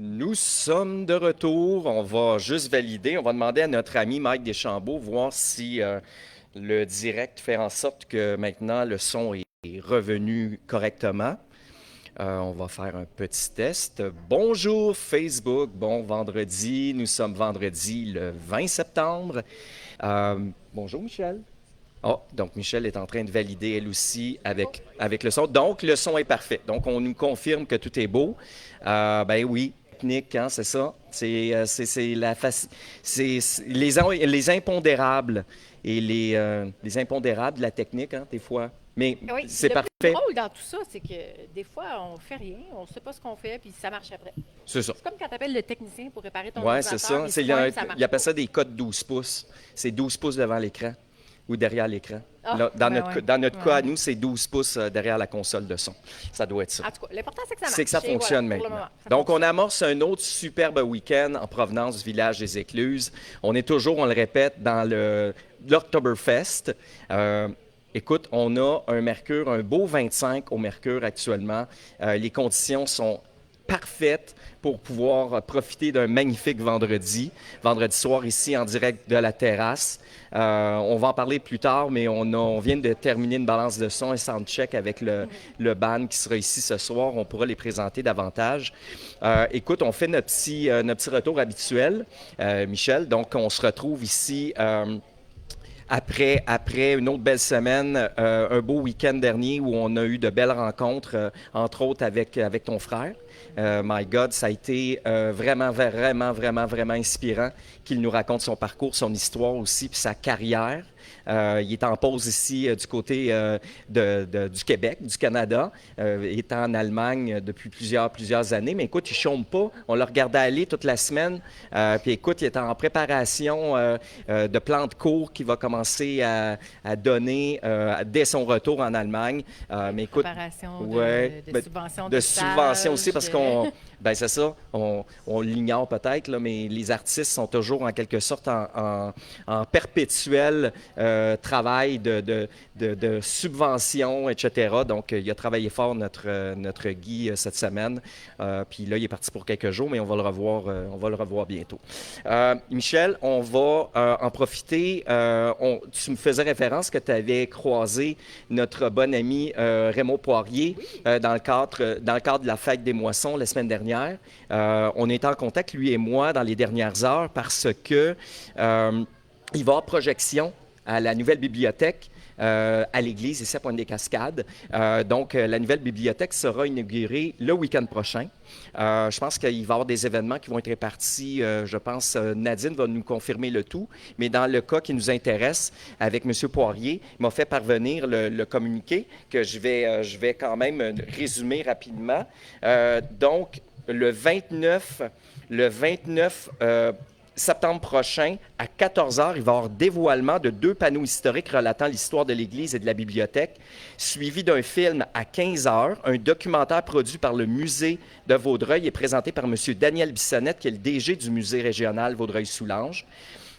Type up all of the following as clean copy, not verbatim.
Nous sommes de retour. On va juste valider. On va demander à notre ami Mike Deschambault voir si le direct fait en sorte que maintenant le son est revenu correctement. On va faire un petit test. Bonjour Facebook, bon vendredi. Nous sommes vendredi le 20 septembre. Bonjour Michel. Oh, donc Michel est en train de valider elle aussi avec le son. Donc le son est parfait. Donc on nous confirme que tout est beau. Ben oui, technique, hein, c'est ça. C'est les impondérables et les impondérables de la technique, hein, des fois. Mais Oui, puis c'est le plus parfait. drôle dans tout ça, c'est que des fois, on fait rien, on ne sait pas ce qu'on fait, puis ça marche après. C'est ça. C'est comme quand tu appelles le technicien pour réparer ton Ouais, c'est ordinateur, ça. il se pointe, ça Il marche appelle pas. ça des codes 12 pouces. C'est 12 pouces devant l'écran ou derrière l'écran. Ah, Là, ben ouais, dans notre cas, à ouais. nous, c'est 12 pouces derrière la console de son. Ça doit être ça. En tout cas, l'important, c'est que ça C'est que ça marche. Et voilà, fonctionne pour le maintenant. moment, ça Donc, on fonctionne. amorce un autre superbe week-end en provenance du village des Écluses. On est toujours, on le répète, dans l'Oktoberfest. Écoute, on a un Mercure, un beau 25 au Mercure actuellement. Les conditions sont parfaites pour pouvoir profiter d'un magnifique vendredi soir ici en direct de la terrasse. On va en parler plus tard, mais on vient de terminer une balance de son et soundcheck avec le band qui sera ici ce soir. On pourra les présenter davantage. Écoute, on fait notre petit retour habituel, Michel. Donc, on se retrouve ici après une autre belle semaine, un beau week-end dernier où on a eu de belles rencontres, entre autres avec ton frère. My God, ça a été vraiment, vraiment, vraiment, vraiment inspirant qu'il nous raconte son parcours, son histoire aussi, puis sa carrière. Il est en pause ici du côté du Québec, du Canada. Il est en Allemagne depuis plusieurs années. Mais écoute, il ne chôme pas. On l'a regardé aller toute la semaine. Puis écoute, il est en préparation de plans de cours qu'il va commencer à donner dès son retour en Allemagne. Mais écoute, Préparation ouais, de subventions de de subventions aussi stage. parce qu'on, ben c'est ça, on l'ignore peut-être, là, mais les artistes sont toujours en quelque sorte en perpétuel travail de subventions, etc. Donc, il a travaillé fort, notre Guy, cette semaine. Puis là, il est parti pour quelques jours, mais on va le revoir bientôt. Michel, on va en profiter. Tu me faisais référence que tu avais croisé notre bon ami Raymond Poirier Oui. dans le cadre de la fête des moissons la semaine dernière. On est en contact, lui et moi, dans les dernières heures parce que il va y avoir projection à la nouvelle bibliothèque à l'église ici à Pointe-des-Cascades. Donc, la nouvelle bibliothèque sera inaugurée le week-end prochain. Je pense qu'il va y avoir des événements qui vont être répartis. Je pense Nadine va nous confirmer le tout. Mais dans le cas qui nous intéresse, avec M. Poirier, il m'a fait parvenir le communiqué que je vais quand même résumer rapidement. Donc, le 29 septembre prochain, à 14 heures, il va y avoir dévoilement de 2 panneaux historiques relatant l'histoire de l'Église et de la bibliothèque, suivi d'un film à 15 heures, un documentaire produit par le Musée de Vaudreuil et présenté par M. Daniel Bissonnette, qui est le DG du Musée régional Vaudreuil-Soulanges.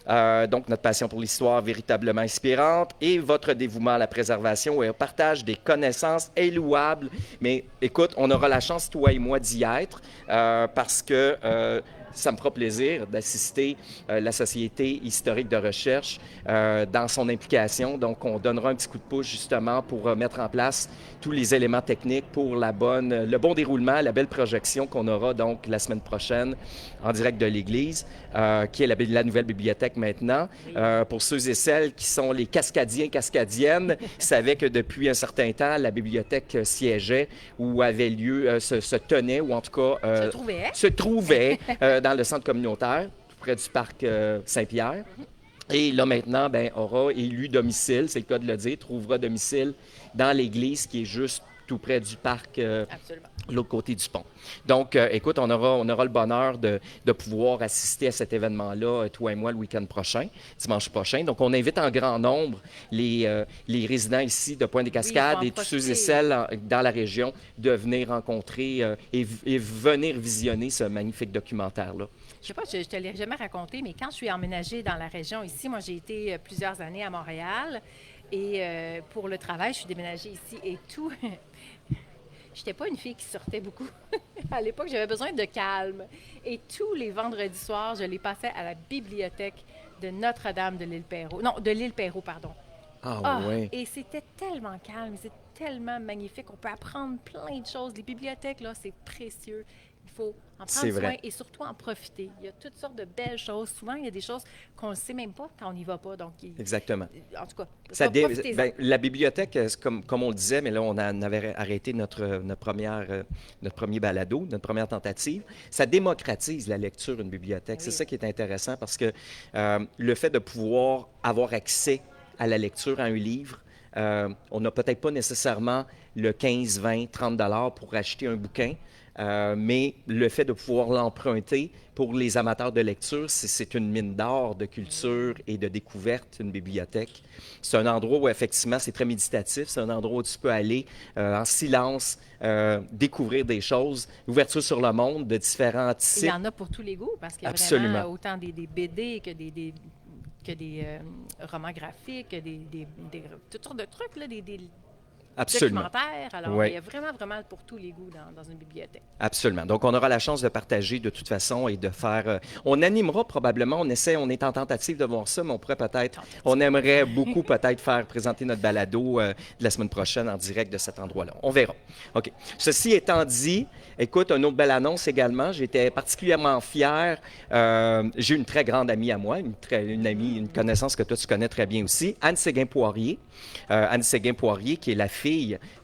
Donc, notre passion pour l'histoire véritablement inspirante et votre dévouement à la préservation et au partage des connaissances est louable. Mais écoute, on aura la chance, toi et moi, d'y être parce que ça me fera plaisir d'assister la Société historique de recherche dans son implication. Donc, on donnera un petit coup de pouce justement pour mettre en place tous les éléments techniques pour le bon déroulement, la belle projection qu'on aura donc la semaine prochaine en direct de l'Église, qui est la nouvelle bibliothèque maintenant. Pour ceux et celles qui sont les cascadiens, cascadiennes, savaient que depuis un certain temps, la bibliothèque siégeait ou avait lieu, se tenait, ou en tout cas Se trouvait. se trouvait dans le centre communautaire, tout près du parc Saint-Pierre. Et là, maintenant, ben, aura élu domicile, c'est le cas de le dire, trouvera domicile dans l'église qui est juste tout près du parc, Absolument. l'autre côté du pont. Donc, écoute, on aura le bonheur de pouvoir assister à cet événement-là, toi et moi, le week-end prochain, dimanche prochain. Donc, on invite en grand nombre les résidents ici de Oui, il faut Pointe-des-Cascades en et tous ceux et profiter. celles dans la région de venir rencontrer et venir visionner ce magnifique documentaire-là. Je sais pas, je te l'ai jamais raconté, mais quand je suis emménagée dans la région ici, moi j'ai été plusieurs années à Montréal et pour le travail, je suis déménagée ici et tout. Je je n'étais pas une fille qui sortait beaucoup. À l'époque, j'avais besoin de calme. Et tous les vendredis soirs, je les passais à la bibliothèque de Notre-Dame de l'île Perrot. Non, de l'île Perrot, pardon. Ah oui. Et c'était tellement calme, c'est tellement magnifique. On peut apprendre plein de choses. Les bibliothèques, là, c'est précieux. Il faut en C'est prendre soin vrai. et surtout en profiter. Il y a toutes sortes de belles choses. Souvent, il y a des choses qu'on ne sait même pas quand on n'y va pas. Donc, Exactement. en tout cas, profitez-en. Ben, la bibliothèque, comme on le disait, mais là, on avait arrêté notre premier balado, notre première tentative. Ça démocratise la lecture, une bibliothèque. Ben C'est oui. ça qui est intéressant parce que le fait de pouvoir avoir accès à la lecture, à un livre, on n'a peut-être pas nécessairement le 15, 20, 30 dollars pour acheter un bouquin, mais le fait de pouvoir l'emprunter pour les amateurs de lecture, c'est une mine d'or de culture et de découverte, une bibliothèque. C'est un endroit où, effectivement, c'est très méditatif. C'est un endroit où tu peux aller en silence, découvrir des choses, ouverture sur le monde de différents Il types. y en a pour tous les goûts parce qu'il y a Absolument. vraiment autant des BD que des romans graphiques, toutes sortes de trucs, là, des Absolument. documentaires. Alors, Ouais. il y a vraiment, vraiment pour tous les goûts dans une bibliothèque. Absolument. Donc, on aura la chance de partager de toute façon et de faire... on animera probablement, on est en tentative de voir ça, mais on pourrait peut-être... On aimerait beaucoup peut-être faire présenter notre balado de la semaine prochaine en direct de cet endroit-là. On verra. OK. Ceci étant dit, écoute, une autre belle annonce également. J'étais particulièrement fier. J'ai une très grande amie à moi, une amie, une connaissance que toi, tu connais très bien aussi, Anne Séguin-Poirier. Anne Séguin-Poirier, qui est la fille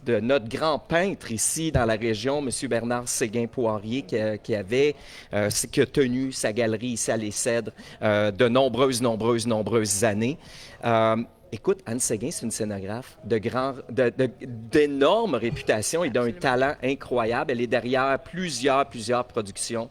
de notre grand peintre ici dans la région, M. Bernard Séguin-Poirier, qui a tenu sa galerie ici à Les Cèdres de nombreuses années. Écoute, Anne Séguin, c'est une scénographe d'énorme réputation et d'un Absolument. talent incroyable. Elle est derrière plusieurs productions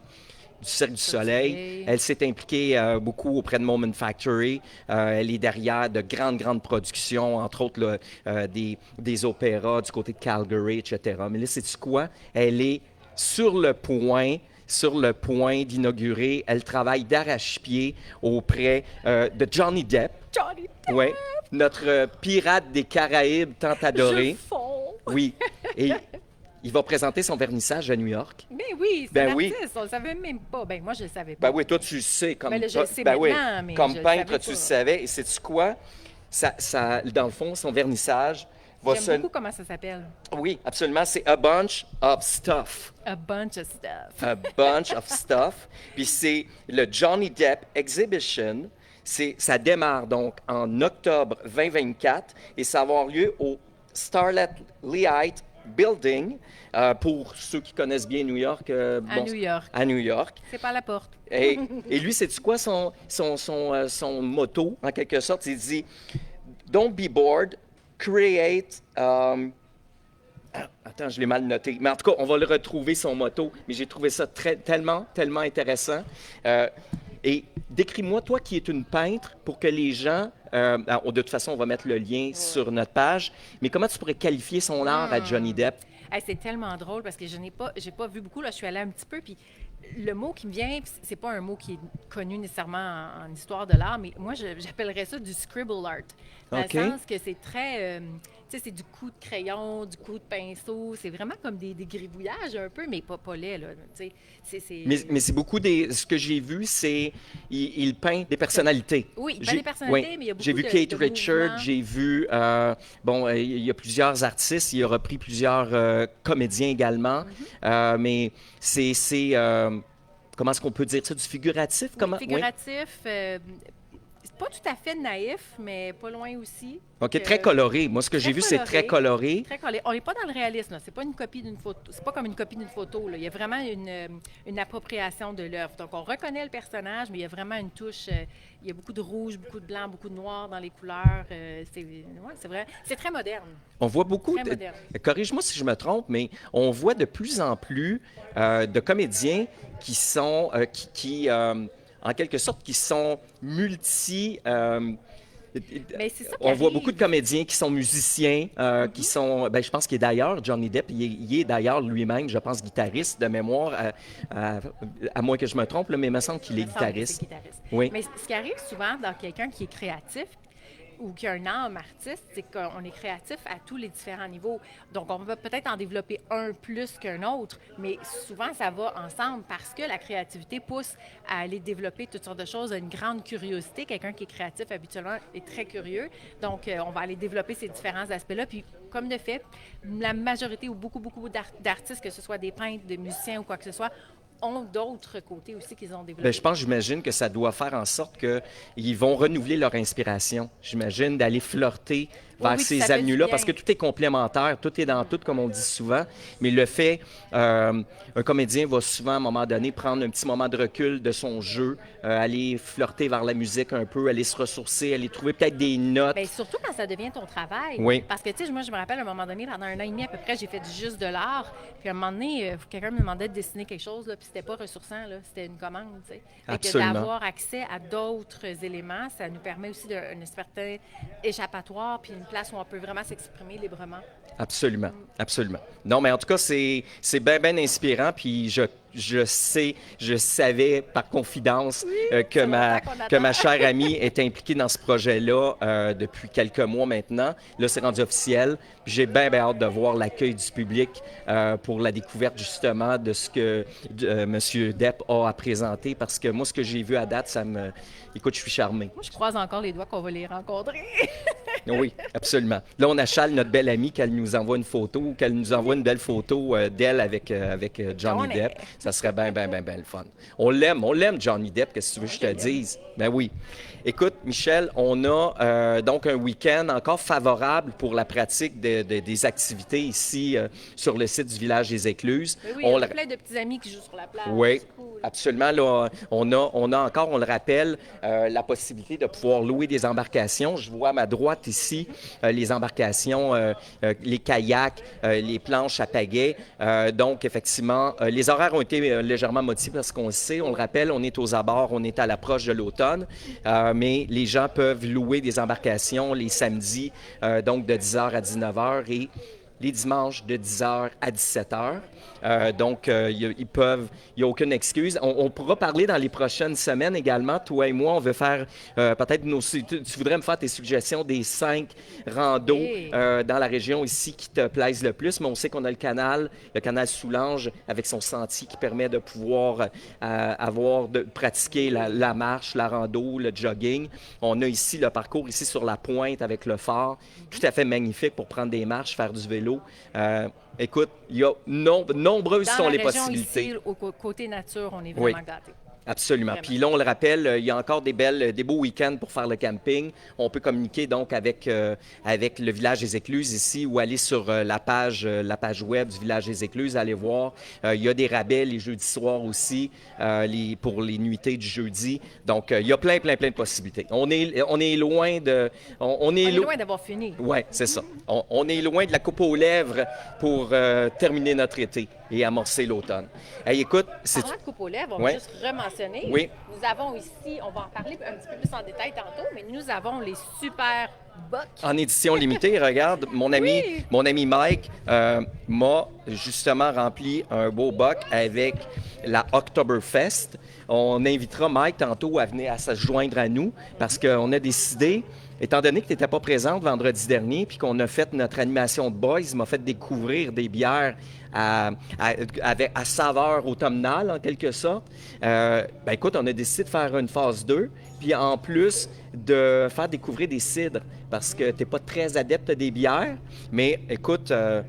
du Cirque du Soleil. Elle s'est impliquée beaucoup auprès de Moment Factory. Elle est derrière de grandes productions, entre autres là, des opéras du côté de Calgary, etc. Mais là, sais-tu quoi? Elle est sur le point d'inaugurer. Elle travaille d'arrache-pied auprès de Johnny Depp. Johnny Depp! Oui, notre pirate des Caraïbes tant adoré. Je fonds! Oui, et il va présenter son vernissage à New York. Mais oui, c'est Ben un oui. artiste, on le savait même pas. Ben moi, je le savais pas. Ben oui, toi, tu le sais. Comme, Ben là, je le sais ben oui, maintenant, mais comme je le peintre, savais tu le pas. savais. Et sais-tu quoi? Dans le fond, son vernissage va J'aime beaucoup comment ça s'appelle. Oui, absolument. C'est A Bunch of Stuff. A bunch of stuff. A Bunch of Stuff. Puis c'est le Johnny Depp Exhibition. Ça démarre donc en octobre 2024 et ça va avoir lieu au Starlet Light Building. Pour ceux qui connaissent bien New York. À New York. À New York. C'est pas à la porte. Et lui, sais-tu quoi son motto, en quelque sorte? Il dit « Don't be bored, create... Attends, je l'ai mal noté. Mais en tout cas, on va le retrouver, son motto. Mais j'ai trouvé ça tellement intéressant. Et décris-moi, toi qui es une peintre, pour que les gens... de toute façon, on va mettre le lien sur notre page. Mais comment tu pourrais qualifier son art à Johnny Depp? Hey, c'est tellement drôle parce que j'ai pas vu beaucoup. Là, je suis allée un petit peu, puis le mot qui me vient, c'est pas un mot qui est connu nécessairement en histoire de l'art, mais moi, j'appellerais ça du scribble art. Dans OK. le sens que c'est très... tu sais, c'est du coup de crayon, du coup de pinceau. C'est vraiment comme des gribouillages un peu, mais pas laid, là. Tu sais, Mais c'est beaucoup ce que j'ai vu, c'est il peint des personnalités. Oui, il peint des personnalités, mais il y a beaucoup J'ai vu de Kate de Richards, mouvements. j'ai vu il y a plusieurs artistes, il a repris plusieurs comédiens également, mais c'est comment est-ce qu'on peut dire ça, du figuratif? Oui, Comment? figuratif. C'est pas tout à fait naïf, mais pas loin aussi. OK, très coloré. Moi, ce que j'ai vu, c'est très coloré. Très collé. On n'est pas dans le réalisme, là. C'est pas une copie d'une photo. C'est pas comme une copie d'une photo, là. Il y a vraiment une appropriation de l'œuvre. Donc, on reconnaît le personnage, mais il y a vraiment une touche. Il y a beaucoup de rouge, beaucoup de blanc, beaucoup de noir dans les couleurs. C'est vrai. C'est très moderne. On voit beaucoup, Très moderne. corrige-moi si je me trompe, mais on voit de plus en plus de comédiens qui sont, en quelque sorte, qui sont multi... Mais c'est ça qui on voit arrive. beaucoup de comédiens qui sont musiciens, qui sont... je pense qu'il est d'ailleurs, Johnny Depp, il est d'ailleurs lui-même, je pense, guitariste de mémoire, à moins que je me trompe, là, mais il me semble qu'il est Il me semble que guitariste. c'est guitariste. Oui. Mais ce qui arrive souvent dans quelqu'un qui est créatif, ou qui a un âme artiste, c'est qu'on est créatif à tous les différents niveaux. Donc, on va peut-être en développer un plus qu'un autre, mais souvent, ça va ensemble parce que la créativité pousse à aller développer toutes sortes de choses, une grande curiosité. Quelqu'un qui est créatif, habituellement, est très curieux. Donc, on va aller développer ces différents aspects-là. Puis, comme de fait, la majorité ou beaucoup d'artistes, que ce soit des peintres, des musiciens ou quoi que ce soit, ont d'autres côtés aussi qu'ils ont développés. Bien, j'imagine que ça doit faire en sorte qu'ils vont renouveler leur inspiration. J'imagine d'aller flirter vers ces avenues-là, parce que tout est complémentaire, tout est dans tout, comme on dit souvent. Mais le fait, un comédien va souvent, à un moment donné, prendre un petit moment de recul de son jeu, aller flirter vers la musique un peu, aller se ressourcer, aller trouver peut-être des notes. Bien, surtout quand ça devient ton travail. Oui. Parce que, tu sais, moi, je me rappelle, à un moment donné, pendant 1 an et demi à peu près, j'ai fait juste de l'art. Puis à un moment donné, quelqu'un me demandait de dessiner quelque chose, là, puis c'était pas ressourçant, là, c'était une commande, tu sais. Absolument. D'avoir accès à d'autres éléments, ça nous permet aussi d'un certain échappatoire, puis une place où on peut vraiment s'exprimer librement. Absolument, absolument. Non, mais en tout cas, c'est bien, bien inspirant, puis je savais par confidence que ma chère amie est impliquée dans ce projet-là depuis quelques mois maintenant. Là, c'est rendu officiel. J'ai bien, bien hâte de voir l'accueil du public pour la découverte, justement, de ce que M. Depp a à présenter, parce que moi, ce que j'ai vu à date, Écoute, je suis charmé. Moi, je croise encore les doigts qu'on va les rencontrer. Oui, absolument. Là, on achale notre belle amie qu'elle nous envoie une photo, qu'elle nous envoie une belle photo d'elle avec Johnny Depp. Ça serait bien, bien, bien, bien le fun. On l'aime, Johnny Depp, qu'est-ce que tu veux que je te dise? Ben oui. Écoute, Michel, on a donc un week-end encore favorable pour la pratique des activités ici sur le site du village des Écluses. Oui, il y a plein de petits amis qui jouent sur la plage. Oui, cool. Absolument. Là, on a encore, on le rappelle, la possibilité de pouvoir louer des embarcations. Je vois à ma droite ici les embarcations, les kayaks, les planches à pagaie. Donc, effectivement, les horaires ont été légèrement modifiés parce qu'on le sait. On le rappelle, on est aux abords, on est à l'approche de l'automne. Mais les gens peuvent louer des embarcations les samedis, donc de 10h à 19h et les dimanches de 10h à 17h. Donc, ils peuvent, il n'y a aucune excuse. On pourra parler dans les prochaines semaines également. Toi et moi, on veut faire peut-être tu voudrais me faire tes suggestions des 5 randos dans la région ici qui te plaisent le plus. Mais on sait qu'on a le canal Soulanges avec son sentier qui permet de pouvoir pratiquer la marche, la rando, le jogging. On a ici le parcours ici sur la pointe avec le phare, tout à fait magnifique pour prendre des marches, faire du vélo. Écoute, il y a nombreuses sont les possibilités. Ici, au côté nature, on est vraiment gâtés. Absolument. Vraiment. Puis là, on le rappelle, il y a encore des beaux week-ends pour faire le camping. On peut communiquer donc avec le village des Écluses ici ou aller sur la page web du village des Écluses, aller voir. Il y a des rabais les jeudis soirs aussi pour les nuitées du jeudi. Donc, il y a plein de possibilités. On est loin de... On est loin d'avoir fini. Oui, c'est ça. On est loin de la coupe aux lèvres pour terminer notre été et amorcer l'automne. Hey, écoute... Parlant de coupe aux lèvres, on va juste rementionner. Oui. Nous avons ici, on va en parler un petit peu plus en détail tantôt, mais nous avons les super bocs. En édition limitée, regarde, mon ami Mike m'a justement rempli un beau boc avec la Oktoberfest. On invitera Mike tantôt à se joindre à nous parce qu'on a décidé, étant donné que tu n'étais pas présente vendredi dernier puis qu'on a fait notre animation de boys, il m'a fait découvrir des bières à saveur automnale, en quelque sorte. Écoute, on a décidé de faire une phase 2, puis en plus de faire découvrir des cidres, parce que tu n'es pas très adepte des bières, mais écoute, on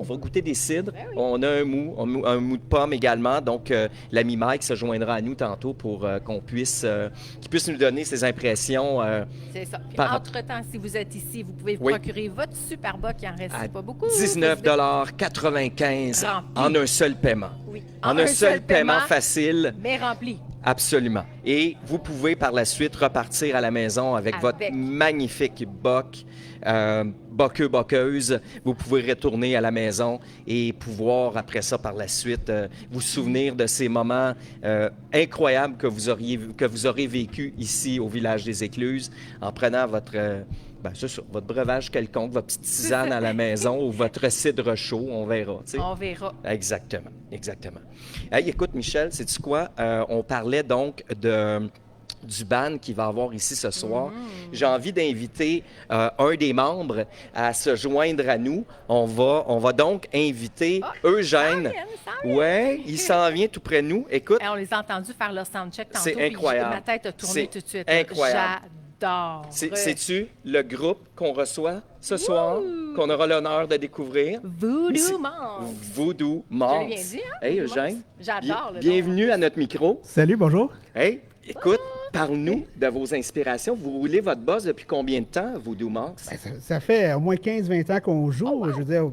va goûter des cidres. Ben oui. On a un mou de pomme également, donc l'ami Mike se joindra à nous tantôt pour qu'il puisse nous donner ses impressions. C'est ça. Puis entre-temps, si vous êtes ici, vous pouvez vous procurer votre super boc, il en reste pas beaucoup. 19,95 en un seul paiement. Oui. En un seul paiement facile. Mais rempli. Absolument. Et vous pouvez par la suite repartir à la maison avec votre magnifique boc, boqueuse. Vous pouvez retourner à la maison et pouvoir, après ça, par la suite, vous souvenir de ces moments incroyables que vous aurez vécu ici au village des Écluses en prenant votre breuvage quelconque, votre petite tisane à la maison ou votre cidre chaud, on verra. T'sais. On verra. Exactement. Hey, écoute, Michel, sais-tu quoi? On parlait donc du band qui va avoir ici ce soir. J'ai envie d'inviter un des membres à se joindre à nous. On va donc inviter Eugène. Oui, il s'en vient tout près de nous. Écoute, On les a entendus faire leur soundcheck tantôt. C'est puis incroyable. ma tête a tourné C'est tout de suite. incroyable. J'adore. sais-tu le groupe qu'on reçoit ce soir, qu'on aura l'honneur de découvrir? Voodoo Monks. Voodoo Je Monks. l'ai bien dit, hein? Hey, Voodoo Eugène. Monks. J'adore le Bienvenue à notre micro. Salut, bonjour. Hey, écoute, parle-nous de vos inspirations. Vous roulez votre boss depuis combien de temps, Voodoo Monks? Ça fait au moins 15-20 ans qu'on joue. Je veux dire,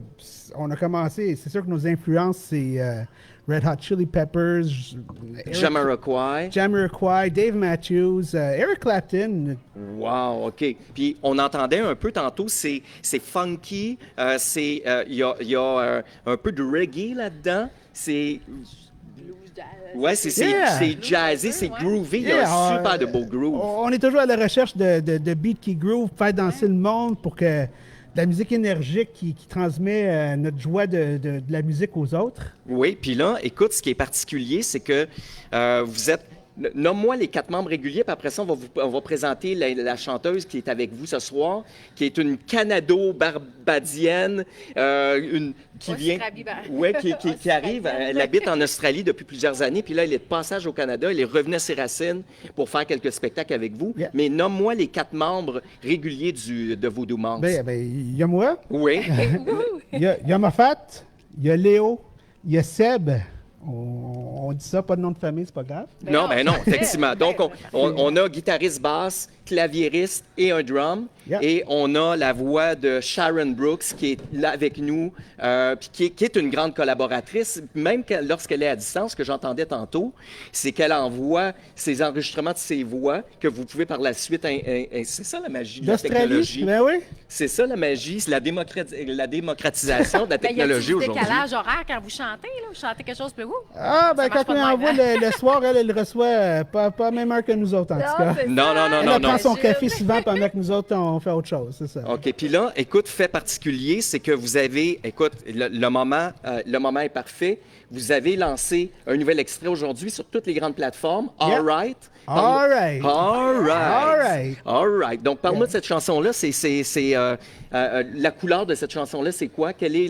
on a commencé, c'est sûr que nos influences, c'est Red Hot Chili Peppers, Jamiroquai. Dave Matthews, Eric Clapton. Wow, OK. Puis on entendait un peu tantôt, c'est funky, il y a un peu de reggae là-dedans. C'est ouais, c'est jazzy, c'est groovy. Il y a un super de beau groove. On est toujours à la recherche de beats qui groove, faire danser le monde pour que de la musique énergique qui transmet notre joie de la musique aux autres. Oui, puis là, écoute, ce qui est particulier, c'est que vous êtes... Nomme-moi les 4 membres réguliers, puis après ça, on va présenter la chanteuse qui est avec vous ce soir, qui est une Canado-Barbadienne, qui vient... Oui, qui arrive. Elle habite en Australie depuis plusieurs années, puis là, elle est de passage au Canada. Elle est revenue à ses racines pour faire quelques spectacles avec vous. Yeah. Mais nomme-moi les 4 membres réguliers de Voodoo Monks. Il y a moi, Oui. il y a Moffat, il y a Léo, il y a Seb. On dit ça, pas de nom de famille, c'est pas grave. Non, effectivement. Donc, on a guitariste basse, claviériste et un drum. Yeah. Et on a la voix de Sharon Brooks qui est là avec nous, puis qui est une grande collaboratrice. Même lorsqu'elle est à distance, ce que j'entendais tantôt, c'est qu'elle envoie ses enregistrements de ses voix que vous pouvez par la suite... c'est ça la magie de la technologie. Ben oui. C'est ça la magie, c'est la démocratisation de la technologie aujourd'hui. Il y a aujourd'hui. décalage horaire quand vous chantez, là? Vous chantez quelque chose, puis Ah, ben ça quand marche pas on de envoie même, le soir, elle reçoit pas même heure que nous autres, en tout cas. Non. Elle prend son café souvent pendant que nous autres, on fait autre chose, c'est ça. OK. Puis là, écoute, fait particulier, c'est que vous avez... Écoute, le moment est parfait. Vous avez lancé un nouvel extrait aujourd'hui sur toutes les grandes plateformes. Yeah. All right. All right. All right. All right. All right. Donc, parle-moi de cette chanson-là. La couleur de cette chanson-là, c'est quoi? Quelle est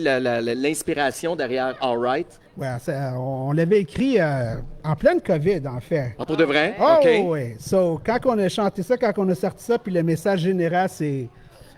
l'inspiration derrière All right? Ouais, on l'avait écrit en pleine COVID, en fait. Ah, pour de vrai? Oh, OK. oui. So, quand on a chanté ça, quand on a sorti ça, puis le message général, c'est,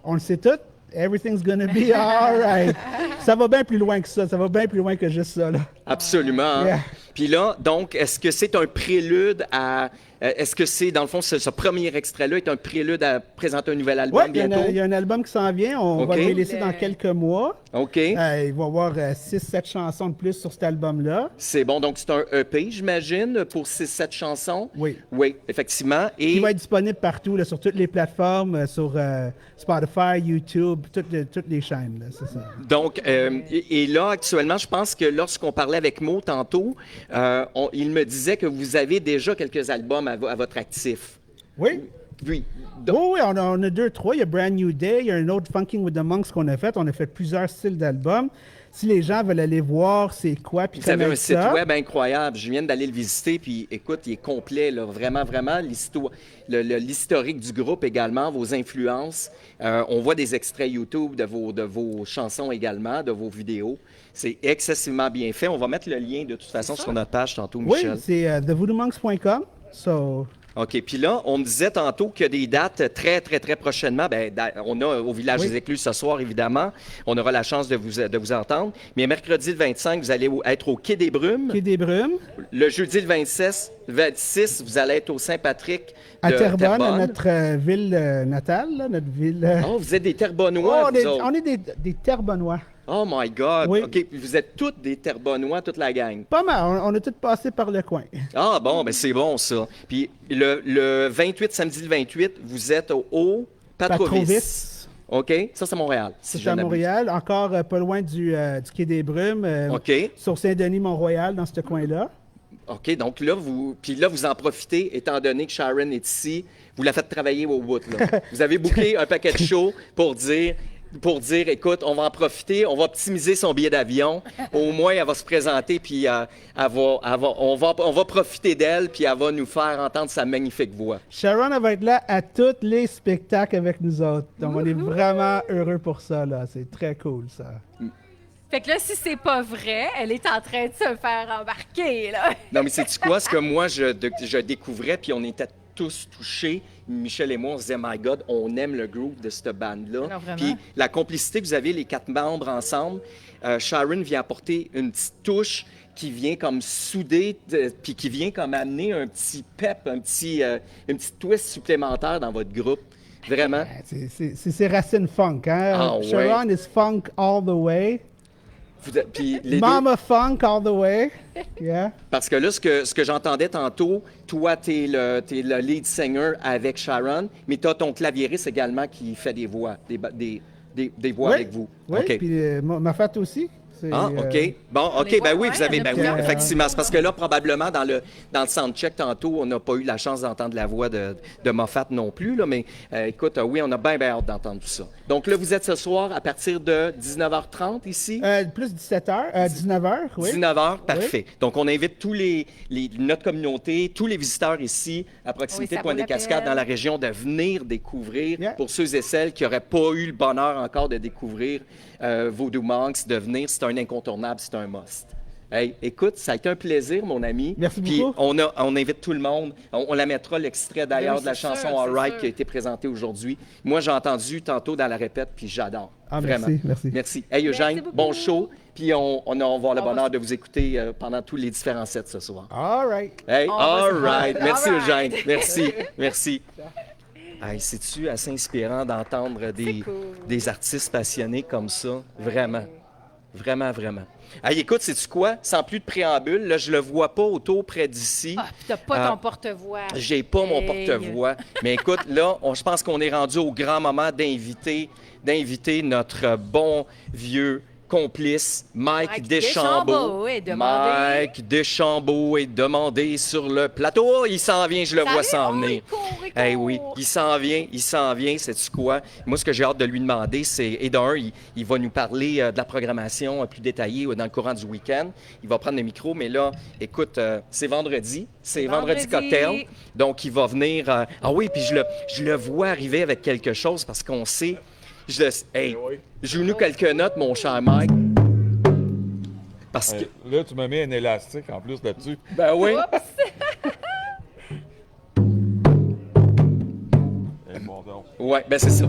on le sait tout, everything's gonna be all right. Ça va bien plus loin que ça. Ça va bien plus loin que juste ça, là. Absolument. Yeah. Puis là, donc, est-ce que c'est un prélude à... Est-ce que c'est, dans le fond, ce premier extrait-là est un prélude à présenter un nouvel album Oui, bientôt? il y a un album qui s'en vient. On va le laisser dans quelques mois. OK. Il va y avoir 6-7 chansons de plus sur cet album-là. C'est bon. Donc, c'est un EP, j'imagine, pour 6-7 chansons? Oui. Oui, effectivement. Et Il va être disponible partout, là, sur toutes les plateformes, sur Spotify, YouTube, toutes les chaînes, là, c'est ça. donc, et là, actuellement, je pense que lorsqu'on parlait avec Mo tantôt, il me disait que vous avez déjà quelques albums à votre actif. Oui. Oui. Oui, on a 2-3. Il y a Brand New Day, il y a un autre Funking with the Monks qu'on a fait. On a fait plusieurs styles d'albums. Si les gens veulent aller voir c'est quoi, puis Vous avez un connaître site ça, web incroyable. Je viens d'aller le visiter, puis écoute, il est complet, là, vraiment, vraiment. L'historique du groupe également, vos influences. On voit des extraits YouTube de vos chansons également, de vos vidéos. C'est excessivement bien fait. On va mettre le lien de toute façon sur notre page tantôt, oui, Michel. c'est thevoodomonks.com. So, OK. Puis là, on me disait tantôt qu'il y a des dates très, très, très prochainement. Bien, on a au Village des Écluses ce soir, évidemment. On aura la chance de vous entendre. Mais mercredi le 25, vous allez être au Quai des Brumes. Quai des Brumes. Le jeudi le 26, vous allez être au Saint-Patrick À de Terrebonne, à notre ville natale, là, notre ville... Oh, vous êtes des Terrebonnois, vous autres. on est des Terrebonnois. Oh my God! Oui. OK, vous êtes toutes des Terrebonnois, toute la gang. Pas mal, on a tous passé par le coin. Ah bon, ben c'est bon ça. Puis le 28, samedi le 28, vous êtes au Patrovis. OK? Ça, c'est Montréal. C'est à Montréal, encore pas loin du Quai des Brumes, OK. sur Saint-Denis-Mont-Royal, dans ce coin-là. OK, donc là, vous en profitez, étant donné que Sharon est ici, vous la faites travailler au bout, là. Vous avez booké un paquet de shows pour dire... pour dire, écoute, on va en profiter, on va optimiser son billet d'avion. Au moins, elle va se présenter, puis on va profiter d'elle, puis elle va nous faire entendre sa magnifique voix. Sharon, elle va être là à tous les spectacles avec nous autres. Donc, on est vraiment heureux pour ça, là. C'est très cool, ça. Fait que là, si c'est pas vrai, elle est en train de se faire embarquer, là. Non, mais sais-tu quoi? Ce que moi, je découvrais, puis on était tous touchés. Michel et moi, on se disait, my God, on aime le groove de cette bande-là. Non, vraiment. Puis la complicité que vous avez, les 4 membres ensemble, Sharon vient apporter une petite touche qui vient comme souder, puis qui vient comme amener un petit pep, une petite twist supplémentaire dans votre groupe. Vraiment. C'est ses racines funk, hein? Ah, ouais. Sharon is funk all the way. Puis les Mama funk all the way. Yeah. Parce que là, ce que j'entendais tantôt, toi, t'es le lead singer avec Sharon, mais t'as ton claviériste également qui fait des voix, des voix Oui, avec vous. Oui, OK. puis ma fête aussi. C'est, Ah, OK. Bon, On OK, les ben voit, oui, ouais, vous avez, il y en a ben oui, plusieurs. effectivement. C'est parce que là, probablement, dans le soundcheck tantôt, on n'a pas eu la chance d'entendre la voix de Moffat non plus, là, mais écoute, oui, on a bien hâte d'entendre tout ça. Donc là, vous êtes ce soir à partir de 19h30 ici? plus 17h, 19h, oui. 19h, parfait. Donc, on invite notre communauté, tous les visiteurs ici, à proximité Oui, de ça vaut la Pointe-des-Cascades, peine. dans la région, de venir découvrir, Yeah. pour ceux et celles qui n'auraient pas eu le bonheur encore de découvrir Voodoo Monks, de venir, c'est un incontournable, c'est un must. Hey, écoute, ça a été un plaisir, mon ami. Merci Puis beaucoup. on invite tout le monde. On la mettra, l'extrait d'ailleurs oui, de la c'est chanson sûr, All c'est Right sûr. qui a été présentée aujourd'hui. Moi, j'ai entendu tantôt dans la répète, puis j'adore. Ah, Vraiment. merci. Merci. Hey, Eugène, beaucoup. bon show. Puis on va avoir le On va bonheur de vous écouter pendant tous les différents sets ce soir. All right. Hey, On va all se right. voir. Merci, All right. Eugène. Merci. Merci. Hey, c'est-tu assez inspirant d'entendre cool. des artistes passionnés comme ça? Vraiment. Vraiment, vraiment. Hey, écoute, sais-tu quoi? Sans plus de préambule, là, je le vois pas autour près d'ici. Ah, puis t'as pas ton porte-voix. J'ai pas mon Hey. porte-voix. Mais écoute, là, je pense qu'on est rendu au grand moment d'inviter notre bon vieux complice, Mike Deschambault. est demandé. Mike Deschambault est demandé sur le plateau. Oh, il s'en vient, je le vois s'en venir. Il Eh oui, il s'en vient, sais-tu quoi? Moi, ce que j'ai hâte de lui demander, c'est, et d'un, il va nous parler de la programmation plus détaillée dans le courant du week-end. Il va prendre le micro, mais là, écoute, c'est vendredi cocktail, donc il va venir... ah oui, puis je le vois arriver avec quelque chose parce qu'on sait... Hey, joue-nous quelques notes, mon cher Mike. Parce que... Là, tu me mets un élastique en plus là-dessus. Ben oui. Eh, bon, donc. Ouais, ben c'est ça.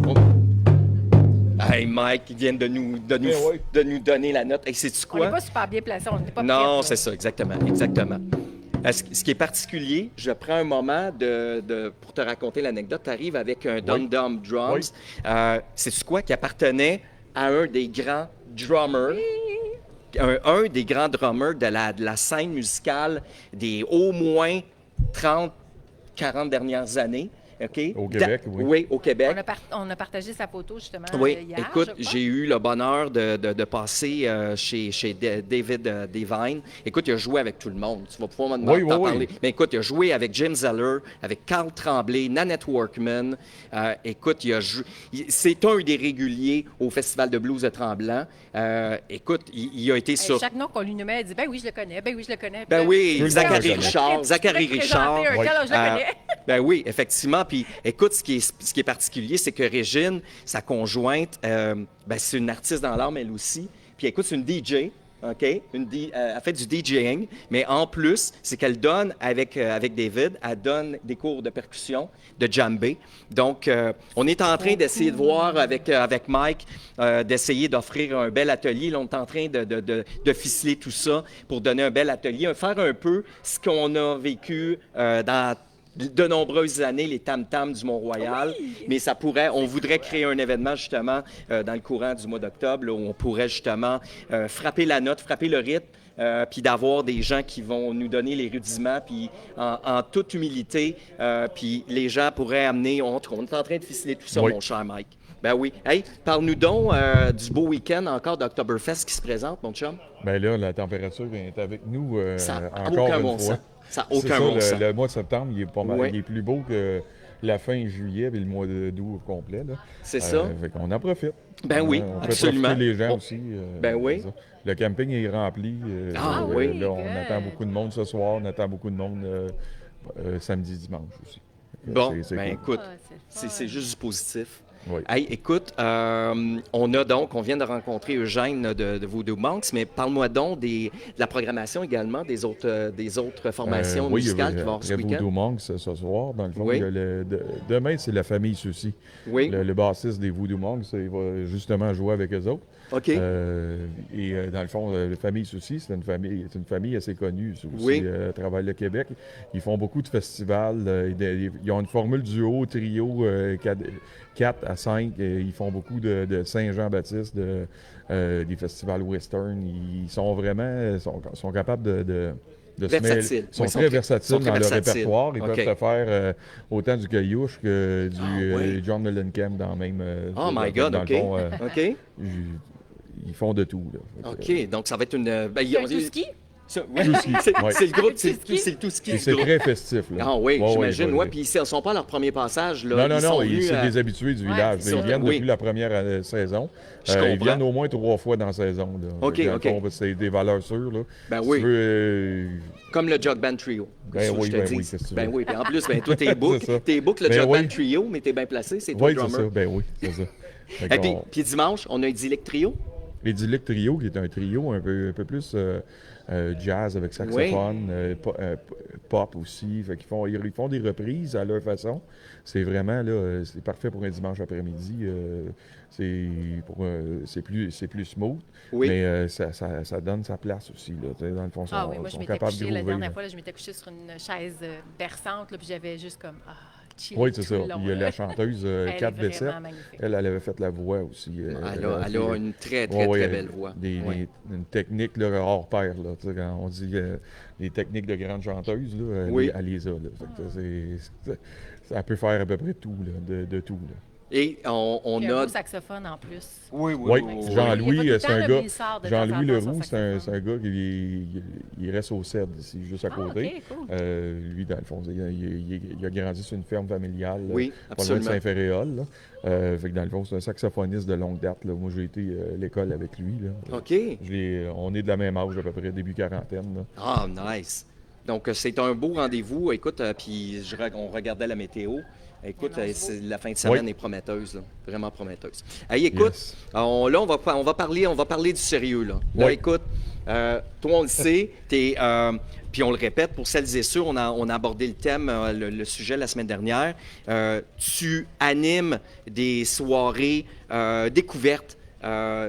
Hey, Mike, il vient de nous donner la note. Hey, sais-tu On n'est quoi? pas super bien placé, on n'est pas Non, prêts, c'est ça, exactement. Ce qui est particulier, je prends un moment pour te raconter l'anecdote. Tu arrives avec un Dum-Dum Drums. Sais-tu quoi? Qui appartenait à un des grands drummers. Un des grands drummers de la scène musicale des au moins 30, 40 dernières années. OK? Au Québec, oui. Oui, au Québec. On a partagé sa photo, justement, Oui, hier, écoute, je crois. j'ai eu le bonheur de passer chez David Devine. Écoute, il a joué avec tout le monde. Tu vas pouvoir me demander d'en parler. Mais écoute, il a joué avec Jim Zeller, avec Carl Tremblay, Nanette Workman. Écoute, c'est un des réguliers au Festival de blues de Tremblant. Écoute, il a été sur... Chaque nom qu'on lui nommait, elle dit « Ben oui, je le connais, ben oui, je le connais. » Ben oui, Je le Zachary connais. Richard. Zachary Richard. Un tel, je le connais. Ben oui, effectivement. Puis écoute, ce qui est particulier, c'est que Régine, sa conjointe, ben, c'est une artiste dans l'âme, elle aussi. Puis écoute, c'est une DJ. OK? Elle fait du DJing, mais en plus, c'est qu'elle donne avec David, elle donne des cours de percussion, de djembé. Donc, on est en train d'essayer de voir avec Mike, d'essayer d'offrir un bel atelier. Là, on est en train de ficeler tout ça pour donner un bel atelier, faire un peu ce qu'on a vécu dans de nombreuses années, les tam-tams du Mont-Royal. Oui. Mais on voudrait créer un événement justement dans le courant du mois d'octobre là, où on pourrait justement frapper la note, frapper le rythme, puis d'avoir des gens qui vont nous donner les rudiments, puis en toute humilité, puis les gens pourraient amener... On est en train de ficeler tout ça, Oui. mon cher Mike. Ben oui. Hey, parle-nous donc du beau week-end encore d'Octoberfest qui se présente, mon chum. Ben là, la température est avec nous Ça n'a encore aucun une bon fois. sens. Ça n'a C'est aucun ça, bon sens. le mois de septembre, il est pas mal, Ouais. il est plus beau que la fin juillet et le mois d'août au complet. Là. C'est ça. Fait qu'on en profite. Ben oui, On fait absolument. profiter les gens On- aussi. Ben oui. c'est ça. Le camping est rempli. Ah oui, Là, on good. attend beaucoup de monde ce soir. On attend beaucoup de monde samedi, dimanche aussi. Bon, C'est ben cool. écoute, Ah, c'est le c'est fun. juste du positif. Oui. Hey, écoute, on vient de rencontrer Eugène de Voodoo Monks, mais parle-moi donc de la programmation également des autres formations Oui, musicales qui vont avoir ce après week-end. Voodoo Monks ce soir. Dans le fond, Oui. il y a demain, c'est la famille Souci. Oui, Le bassiste des Voodoo Monks, il va justement jouer avec eux autres. OK. Dans le fond, la famille Souci, c'est une famille assez connue aussi Oui. à travers le Québec. Ils font beaucoup de festivals. Ils ont une formule duo, trio, 4 à 5. Ils font beaucoup de Saint-Jean-Baptiste, des festivals western. Ils sont vraiment sont capables de se Versatiles. mêler. Ils sont Oui, très versatiles sont très dans leur versatiles. répertoire. Ils OK. peuvent te faire autant du Caillouche que du Ah, oui. John Mellencamp dans le même. Oh my God, dans OK. le fond, OK. ils font de tout. Là. Fait que, OK. Donc, ça va être une. Ben, C'est un tout ski? Ça, oui. Tout ski, C'est ouais. c'est le groupe, c'est Tout ski? le tout ski. Et du c'est groupe. très festif. Là. Ah oui, Ouais, j'imagine. ouais, Ouais, ouais. puis ils ne sont pas à leur premier passage. Là. Non, Ils sont c'est venus, des habitués du Ouais, village. c'est Ils ça. viennent Oui. depuis la première saison. Je Ils comprends. viennent au moins 3 fois dans la saison. Là. OK, Fait que, dans le OK. fond, c'est des valeurs sûres. Là. Ben Si oui. tu veux, Comme le Jog Band Trio. Ben C'est ça que oui, je te ben dis. oui, qu'est-ce que tu Ben veux. oui, puis en plus, ben toi, t'es book. C'est ça. T'es book le Ben Jog oui. Band Trio, mais t'es bien placé, c'est toi oui, le c'est drummer. ça. Ben oui, c'est ça. Fait Et puis, qu'on- puis dimanche, on a un Idyllic Trio. L'Idyllic Trio, qui est un trio un peu plus jazz avec saxophone, pop aussi. Fait ils font des reprises à leur façon. C'est vraiment, là, c'est parfait pour un dimanche après-midi. C'est plus smooth, Oui. mais ça donne sa place aussi. Là, tu sais, dans le fond, Ah oui, moi, je sont m'étais capables de couchée la groover, dernière là. fois, là, je m'étais couchée sur une chaise berçante, là, puis j'avais juste comme, chill Oui, tout c'est ça. le long, Il y a là. la chanteuse Elle est Kat vraiment Bessette. magnifique. Elle avait fait la voix aussi. Elle a une très, très, Ouais, ouais, très belle voix. Oui. Une technique là, hors pair. Là, tu sais, quand on dit les techniques de grande chanteuse, là, Oui. elle les a. Là. Fait que ça peut faire à peu près tout, là, de tout. Là. Et on Puis un a. beau saxophone en plus. Oui, Oui, oui. Jean-Louis, Il y a pas tout le c'est temps, un là, gars. mais il sort de temps en Jean-Louis temps son Leroux, c'est un saxophone. gars qui reste au CED ici, juste à côté. OK, cool. Lui, dans le fond, il a grandi sur une ferme familiale. Oui, pas loin de absolument. Saint-Féréol. Là. Fait que dans le fond, c'est un saxophoniste de longue date. Là. Moi, j'ai été à l'école avec lui. Là. OK. On est de la même âge, à peu près, début quarantaine. Là. Ah, nice. Donc, c'est un beau rendez-vous. Écoute, puis on regardait la météo. Écoute, la fin de semaine est prometteuse, là. Vraiment prometteuse. Hey, écoute, Yes. là, on va parler du sérieux. Là, Oui. écoute, toi, on le sait, puis on le répète, pour celles et ceux, on a abordé le thème, le sujet la semaine dernière. Tu animes des soirées découvertes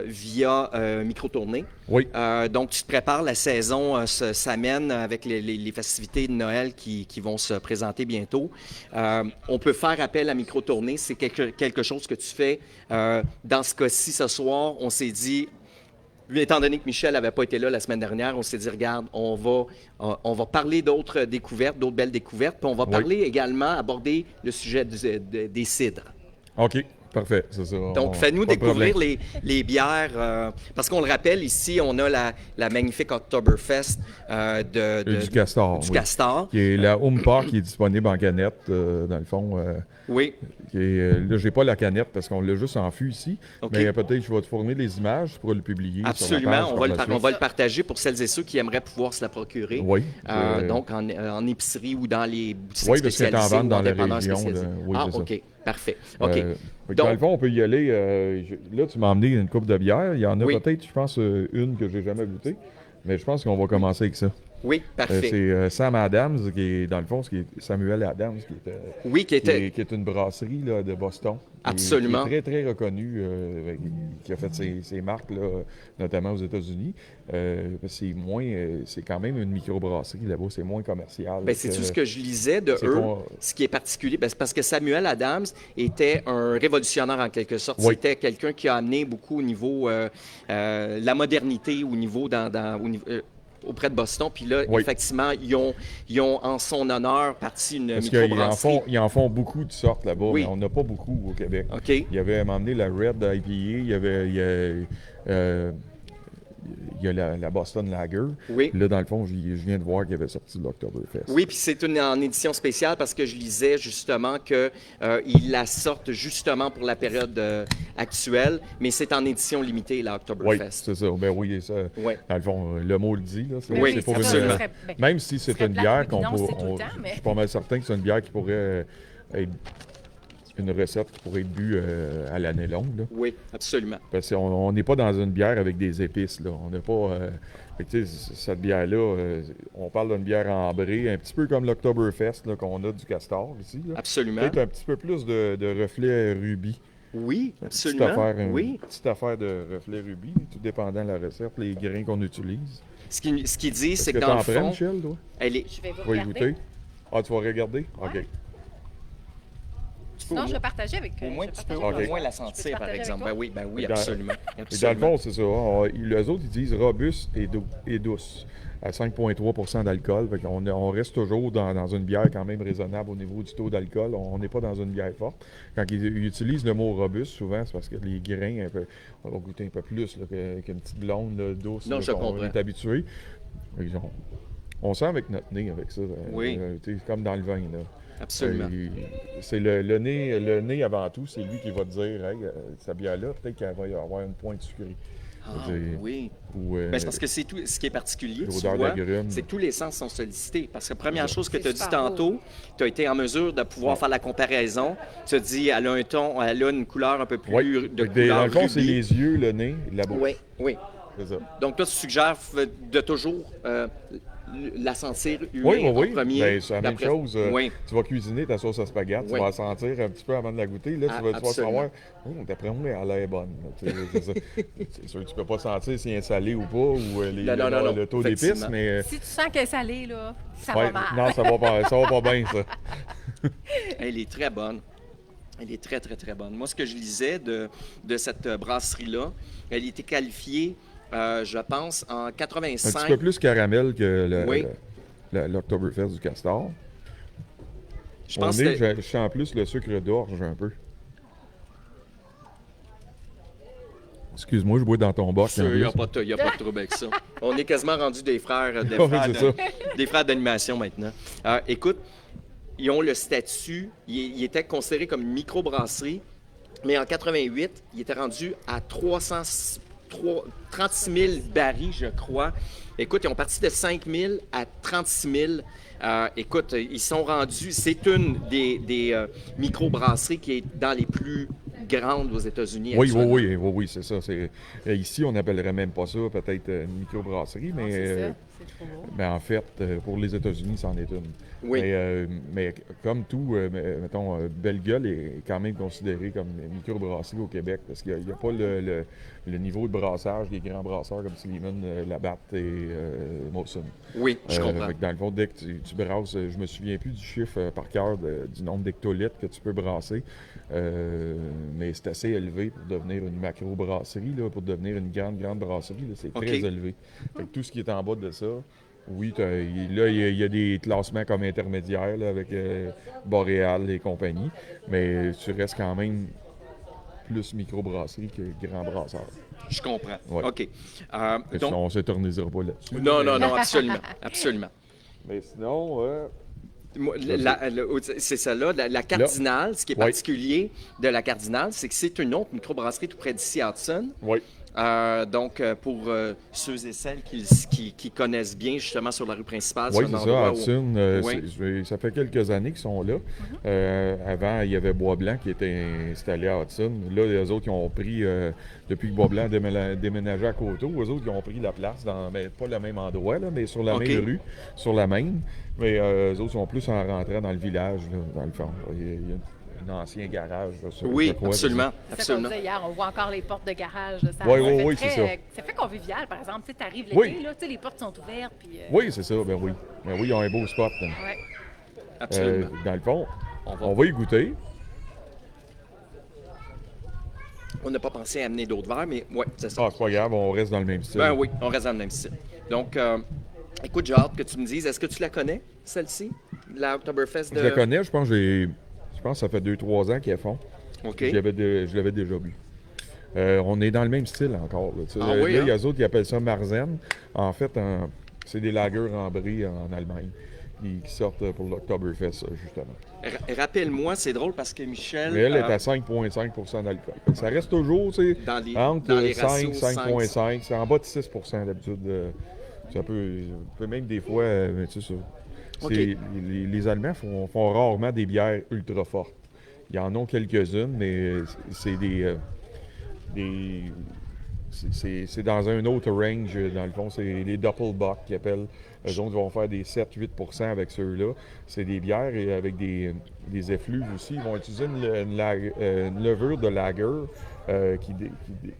via micro-tournée. Oui. Donc, tu te prépares, la saison s'amène avec les festivités de Noël qui vont se présenter bientôt. On peut faire appel à micro-tournée. C'est quelque chose que tu fais. Dans ce cas-ci, ce soir, on s'est dit, étant donné que Michel n'avait pas été là la semaine dernière, on s'est dit, regarde, on va parler d'autres découvertes, d'autres belles découvertes, puis on va parler également, aborder le sujet des cidres. OK. Parfait, c'est ça. Donc, fais-nous pas de découvrir problème. les bières, parce qu'on le rappelle, ici, on a la magnifique Oktoberfest Du Castor. du oui. Castor. Qui est la Home Park qui est disponible en canette, dans le fond. Oui, Là, j'ai pas la canette parce qu'on l'a juste en fût ici. OK. Mais peut-être je vais te fournir les images pour le publier. absolument. Sur la page On va le partager pour celles et ceux qui aimeraient pouvoir se la procurer. Oui. Donc, en épicerie ou dans les boutiques Oui, parce qu'elle est en spécialisées vente ou dans la dépanneurs région, spécialisés. là. Oui, Ah, c'est ça. OK. Parfait. OK. Fait que Donc- dans le fond, on peut y aller. Là, tu m'as emmené une coupe de bière. Il y en a Oui. peut-être, je pense, une que j'ai jamais goûtée. Mais je pense qu'on va commencer avec ça. Oui, parfait. C'est Sam Adams, qui est, dans le fond, Samuel Adams, Oui, qui était... qui est une brasserie là, de Boston. Absolument. Qui est très, très reconnue, qui a fait ses marques, là, notamment aux États-Unis. C'est quand même une microbrasserie là-bas, c'est moins commercial. Ben, c'est tout ce que je lisais de c'est eux. qu'on- Ce qui est particulier, ben, c'est parce que Samuel Adams était un révolutionnaire en quelque sorte. Oui. C'était quelqu'un qui a amené beaucoup au niveau la modernité au niveau auprès de Boston. Puis là, Oui. effectivement, ils ont en son honneur parti une Parce qu'ils microbrasserie. ils en font beaucoup de sortes là-bas, Oui. mais on n'a pas beaucoup au Québec. OK. Il y avait à un moment donné la Red IPA, il y il y a la Boston Lager. Oui. Là, dans le fond, je viens de voir qu'il avait sorti l'Oktoberfest. Oui, puis c'est en édition spéciale parce que je lisais justement qu'ils la sortent justement pour la période actuelle, mais c'est en édition limitée, la Oui, Oktoberfest. c'est ça. Ben oui, ça, Oui. dans le fond, le mot le dit. Là, Oui, c'est pour absolument. même si c'est serait une plate, bière mais qu'on non, peut. c'est tout le temps, mais- Je suis pas mal certain que c'est une bière qui pourrait être une recette qui pourrait être bue à l'année longue. Là. Oui, absolument. Parce qu'on n'est pas dans une bière avec des épices. Là. On n'est pas. Fait que, tu sais, cette bière-là, on parle d'une bière ambrée, un petit peu comme l'Oktoberfest là, qu'on a du Castor ici. Là. Absolument. Peut-être un petit peu plus de reflet rubis. Oui, Petite absolument. affaire, Oui. petite affaire de reflet rubis, tout dépendant de la recette, les grains qu'on utilise. Ce qu'ils disent, Est-ce c'est que que dans t'en le prends, fond, Michel, toi? elle est... Je vais vous Tu vas y regarder. goûter? Ah, tu vas regarder? OK. Sinon, je vais partager avec... Au moins, je vais tu peux partager au avec moins toi. la Je peux sentir, par partager avec exemple. toi? Ben oui, Dans- absolument. Et dans le Absolument. fond, c'est ça. Les autres, ils disent robuste et douce, à 5,3 d'alcool. Fait qu'on on reste toujours dans une bière quand même raisonnable au niveau du taux d'alcool. On n'est pas dans une bière forte. Quand ils utilisent le mot robuste, souvent, c'est parce que les grains, on va goûter un peu plus là, qu'une petite blonde là, douce. Non, là, je qu'on comprends. est habitué. On sent avec notre nez avec ça. Oui. Tu sais, comme dans le vin. Là. Absolument. C'est le nez avant tout, c'est lui qui va te dire, hey, cette bière-là, peut-être qu'elle va y avoir une pointe sucrée. Ah, Je veux dire, oui. Ou, Ben, c'est parce que c'est tout ce qui est particulier, tu l'odeur vois, d'agrumes. c'est que tous les sens sont sollicités. Parce que première chose que C'est tu as dit super beau. tantôt, tu as été en mesure de pouvoir faire la comparaison. Tu as dit, elle a un ton, elle a une couleur un peu plus Oui. de Dans couleur le fond, c'est rubis. les yeux, le nez, la bouche. Oui, oui. C'est ça. Donc, toi, tu suggères de toujours la sentir huée Oui, en oui. premier. Ben, c'est la même d'après- chose. Oui, Tu vas cuisiner ta sauce à spaghetti, Oui. tu vas la sentir un petit peu avant de la goûter. Là, Ah, tu vas absolument. savoir, d'après moi, elle est bonne. Tu sais, c'est ça. C'est sûr que tu peux pas sentir si elle est salée ou pas, ou Non, le taux d'épices, effectivement. mais. Si tu sens qu'elle est salée, là, ça Ouais, va mal. non, ça va pas bien, ça. elle est très bonne. Elle est très, très, très bonne. Moi, ce que je lisais de cette brasserie-là, elle était qualifiée, je pense, en Un 85. petit peu plus caramel que Oui. l'Oktoberfest du Castor. Je Au pense nez, que je sens plus le sucre d'orge un peu. Excuse-moi, je bois dans ton boc. il n'y a pas de trouble avec ça. On est quasiment rendu des frères, Oui, c'est ça. des frères d'animation maintenant. Écoute, ils ont le statut, ils étaient considérés comme une microbrasserie, mais en 88, ils étaient rendus à 36 000 barils, je crois. Écoute, ils ont parti de 5 000 à 36 000. Écoute, ils sont rendus, c'est une des microbrasseries qui est dans les plus grandes aux États-Unis. Oui, actuellement. oui, c'est ça. Ici, on n'appellerait même pas ça peut-être une microbrasserie, Non, mais c'est ça. C'est trop beau. en fait, pour les États-Unis, c'en est une. Oui. Mais comme tout, mettons, Belle Gueule est quand même considéré comme une microbrasserie au Québec parce qu'il n'y a pas le niveau de brassage des grands brasseurs comme Sleeman, Labatt et Molson. Oui, je comprends. Fait que dans le fond, dès que tu brasses, je me souviens plus du chiffre par cœur du nombre d'hectolitres que tu peux brasser, mais c'est assez élevé pour devenir une macro-brasserie, là, pour devenir une grande brasserie. Là, c'est OK. très élevé. Fait que tout ce qui est en bas de ça, oui, là, il y a des classements comme intermédiaires là, avec Boréal et compagnie, mais tu restes quand même plus micro-brasserie que grand brasseur. Je comprends. Ouais. OK. Fait que Donc, on ne s'éternisera pas là-dessus. non, absolument. Absolument. Mais sinon, Moi, c'est ça là, la Cardinal, ce qui est Ouais. particulier de la Cardinal, c'est que c'est une autre microbrasserie tout près d'ici à Hudson. oui. Donc, pour ceux et celles qui connaissent bien, justement, sur la rue principale, Oui, un c'est ça, endroit où- Hudson. Oui. Ça fait quelques années qu'ils sont là. Avant, il y avait Bois-Blanc qui était installé à Hudson. Là, les autres, ils ont pris, depuis que Bois-Blanc a déménagé à Coteau, eux autres, ils ont pris la place dans, pas le même endroit, là, mais sur la OK. même rue, sur la même. Mais eux autres sont plus en rentrant dans le village, là, dans le fond. Il y a un ancien garage. Là, sur Oui, le coin, absolument. C'est ça qu'on Absolument. disait hier, on voit encore les portes de garage. Là, ça, Oui, ça oui, fait oui, très, c'est ça. Ça fait convivial, par exemple. Tu arrives l'été, Oui. là, tu sais, les portes sont ouvertes. Puis, Oui, c'est ça, ben oui. Ben oui, ils ont un beau spot. Là. ouais. Absolument. Dans le fond, On va- on va y goûter. On n'a pas pensé à amener d'autres verres, mais oui, c'est ça. Ah, c'est pas grave, on reste dans le même style. Ben oui, on reste dans le même style. Donc, écoute, j'ai hâte que tu me dises, est-ce que tu la connais, celle-ci? La Oktoberfest de... Je la connais, je pense que ça fait 2-3 ans qu'ils la font. OK. Je l'avais déjà bu. On est dans le même style encore. Là, Ah oui, là, hein? il y a d'autres qui appellent ça Marzen. En fait, c'est des lagers ambrés en Allemagne qui sortent pour l'Oktoberfest, justement. Rappelle-moi, c'est drôle parce que Michel, Mais elle est à 5,5 d'alcool. Fait que ça reste toujours, tu sais, dans les 5, ratios 5,5. C'est en bas de 6 d'habitude. Ça peut même des fois, mais tu sais ça. OK. Les Allemands font rarement des bières ultra fortes. Ils en ont quelques-unes, mais c'est des c'est dans un autre range, dans le fond. C'est les Doppelbock qu'ils appellent. Eux autres vont faire des 7-8 avec ceux-là. C'est des bières et avec des effluves aussi. Ils vont utiliser une levure de lager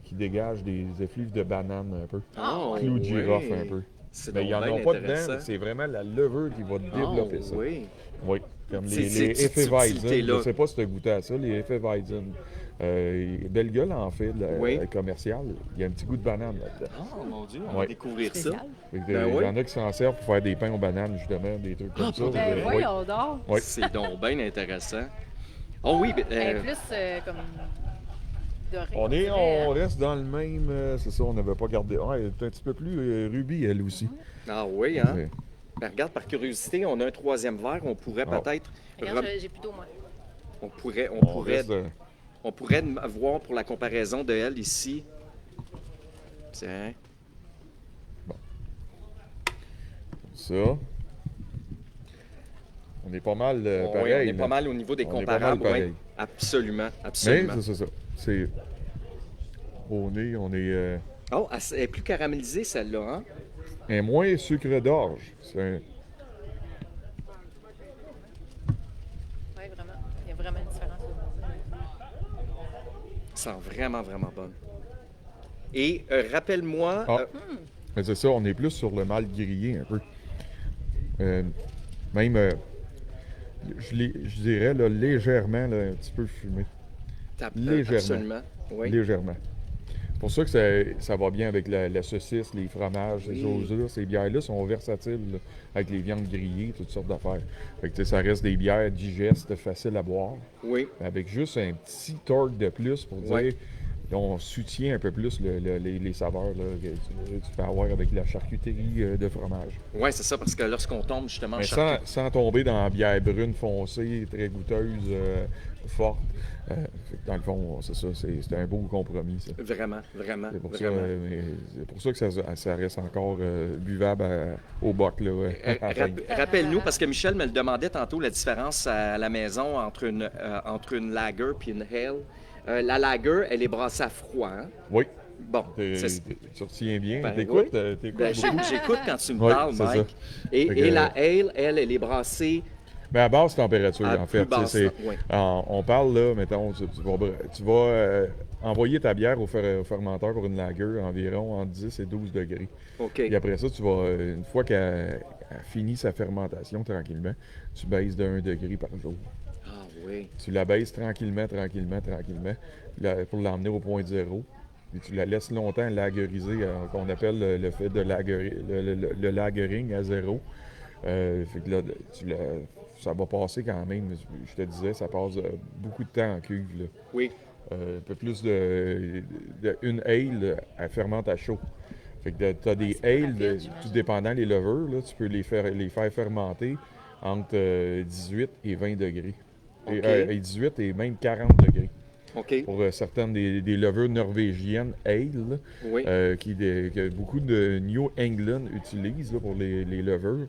qui dégage des effluves de banane un peu. Ah, Clou de girofle oui. un peu. C'est Mais donc ils n'en bien ont pas intéressant. dedans. C'est vraiment la levure qui va développer Ah, ça. oui. Oui. Comme C'est les cette Hefeweizen. subtilité-là. Je ne sais pas si tu as goûté à ça, les Hefeweizen. Belle gueule, en fait, Oui. commercial. Il y a un petit goût de banane là-dedans. Oh mon Dieu, on va Ouais. découvrir ça. Spécial. Fait que, Ben il oui. y en a qui s'en servent pour faire des pains aux bananes, justement, des trucs comme ça. Ben, Oui. voyons donc. Oui. C'est donc bien intéressant. Oh oui, Plus comme doré. On dirait, hein. reste dans le même. C'est ça, on n'avait pas gardé. Ah, elle est un petit peu plus rubis, elle aussi. ah oui, hein? Ouais. Ben, regarde, par curiosité, on a un troisième verre. On pourrait Ah. peut-être... Regarde, j'ai plus d'eau, moi. On pourrait, Reste, on pourrait voir pour la comparaison de elle ici. Tiens. ça. On est pas mal Oui, pareil. on est là. pas mal au niveau des On est pas mal comparables. Oui, pareil. absolument, Mais absolument. c'est ça. C'est. Au nez, on est. Oh, elle est plus caramélisée, celle-là, hein? Un moins sucre d'orge. C'est un. Oui, vraiment. Il y a vraiment une différence. Elle sent vraiment, vraiment bonne. Et rappelle-moi... Ah. Mais c'est ça, on est plus sur le mal grillé un peu. Même, je dirais là, légèrement, là, un petit peu fumé. légèrement. Absolument, oui. Légèrement. C'est pour ça que ça va bien avec la saucisse, les fromages, ces choses-là. Ces bières-là sont versatiles là, avec les viandes grillées, toutes sortes d'affaires. Fait que, tu sais, ça reste des bières digestes, faciles à boire, Oui, avec juste un petit torque de plus pour dire Ouais. on soutient un peu plus les saveurs là, que tu peux avoir avec la charcuterie de fromage. ouais, c'est ça, parce que lorsqu'on tombe justement en Mais charcuterie- sans tomber dans la bière brune foncée, très goûteuse, forte. Fait que dans le fond, c'est ça, c'est un beau compromis, ça. Vraiment, vraiment, C'est pour, ça, vraiment. c'est pour ça que ça reste encore buvable au boc. Là, à la fin. Rappelle-nous, parce que Michel me le demandait tantôt, la différence à la maison entre une lager et une ale. La lager, elle est brassée à froid, hein? Oui, Bon, c'est... tu retiens bien. Ben T'écoutes, oui. t'écoutes Ben, beaucoup. j'écoute quand tu me Oui, parles, c'est Mike. ça. Et, Fait que- et la ale, elle est brassée Mais à basse température, à en plus fait. basse. Oui. On parle là, mettons, tu vas envoyer ta bière au fermenteur pour une lager environ entre 10 et 12 degrés. OK. Et après ça, tu vas, une fois qu'elle a fini sa fermentation tranquillement, tu baisses de 1 degré par jour. Ah oui. Tu la baisses tranquillement, pour l'emmener au point zéro. Et tu la laisses longtemps lageriser, qu'on appelle le fait de le lagering à zéro. Fait que là, ça va passer quand même, je te disais, ça passe beaucoup de temps en cuve. Là. Oui. Un peu plus une ale, elle fermente à chaud. Fait que tu as des c'est plus ales, rapide, tout j'imagine. dépendant les levures, là, tu peux les faire fermenter entre 18 et 20 degrés. OK. Et 18 et même 40 degrés. OK. Pour certaines des levures norvégiennes ale, là, Oui. que beaucoup de New England utilisent là, pour les levures.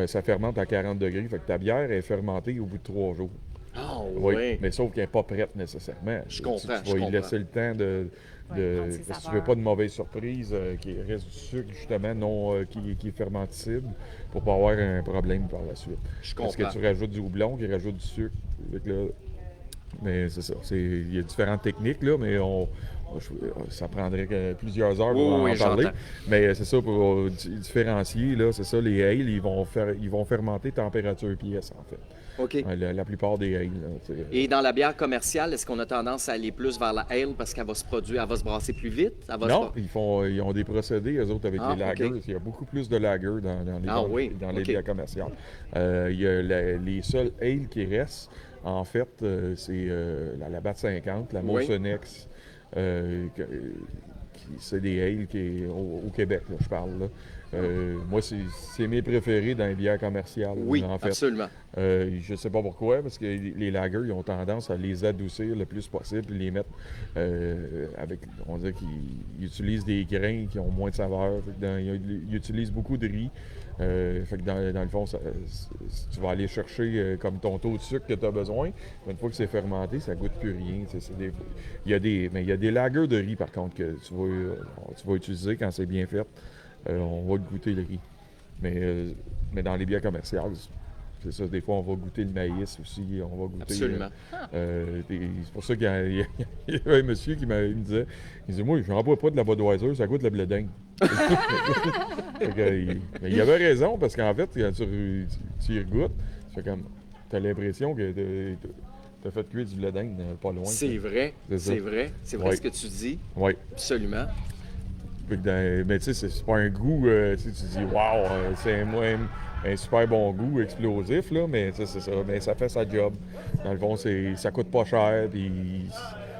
Ça fermente à 40 degrés. Fait que ta bière est fermentée au bout de 3 jours. Ah Oui, oui. mais sauf qu'elle n'est pas prête nécessairement. Je comprends, Tu je vas comprends. y laisser le temps Ouais, prendre ses parce que tu saveurs. veux pas de mauvaise surprise, qu'il reste du sucre, justement, non, qui est fermenticible, pour pas avoir un problème par la suite. Je Parce comprends. que tu rajoutes du houblon, qui rajoute du sucre. Fait que là, mais c'est ça. Il y a différentes techniques, là, mais ça prendrait plusieurs heures pour Oui, en oui, parler. j'entends. Mais c'est ça, pour différencier, là, c'est ça, les ales, ils vont fermenter température pièce, en fait. OK. La plupart des ales. Là, tu sais. Et dans la bière commerciale, est-ce qu'on a tendance à aller plus vers la ale parce qu'elle va se produire, elle va se brasser plus vite? Elle va Non, se... ils ont des procédés, eux autres, avec Ah, les lagers. OK. Il y a beaucoup plus de lagers dans les OK. bières commerciales. Il y a les seuls ales qui restent, en fait, c'est la Bat 50, la Oui. Mosonex, c'est des ales qui est au Québec, là, je parle. Là. Moi, c'est mes préférés dans les bières commerciales. Oui, en fait. absolument. Je ne sais pas pourquoi, parce que les lagers, ils ont tendance à les adoucir le plus possible, les mettre avec, on dirait qu'ils utilisent des grains qui ont moins de saveur. Ils utilisent beaucoup de riz. Fait que dans le fond, tu vas aller chercher comme ton taux de sucre que tu as besoin. Une fois que c'est fermenté, ça goûte plus rien. Il y a des lagers de riz, par contre, que tu vas utiliser quand c'est bien fait. On va goûter le riz. Mais dans les bières commerciales, c'est ça. Des fois, on va goûter le maïs aussi. On va goûter. Absolument. C'est pour ça qu'il y avait un monsieur qui me disait, moi, je n'en bois pas de la Budweiser, ça goûte le blé d'Inde. Il avait raison, parce qu'en fait, quand tu y regoutes, tu as l'impression que tu as fait cuire du blé d'Inde pas loin. C'est vrai. C'est vrai Ouais. ce que tu dis. Oui. Absolument. Mais tu sais, c'est pas un goût, tu dis, wow, c'est un super bon goût explosif, là, mais c'est ça. Mais ça fait sa job. Dans le fond, ça coûte pas cher, puis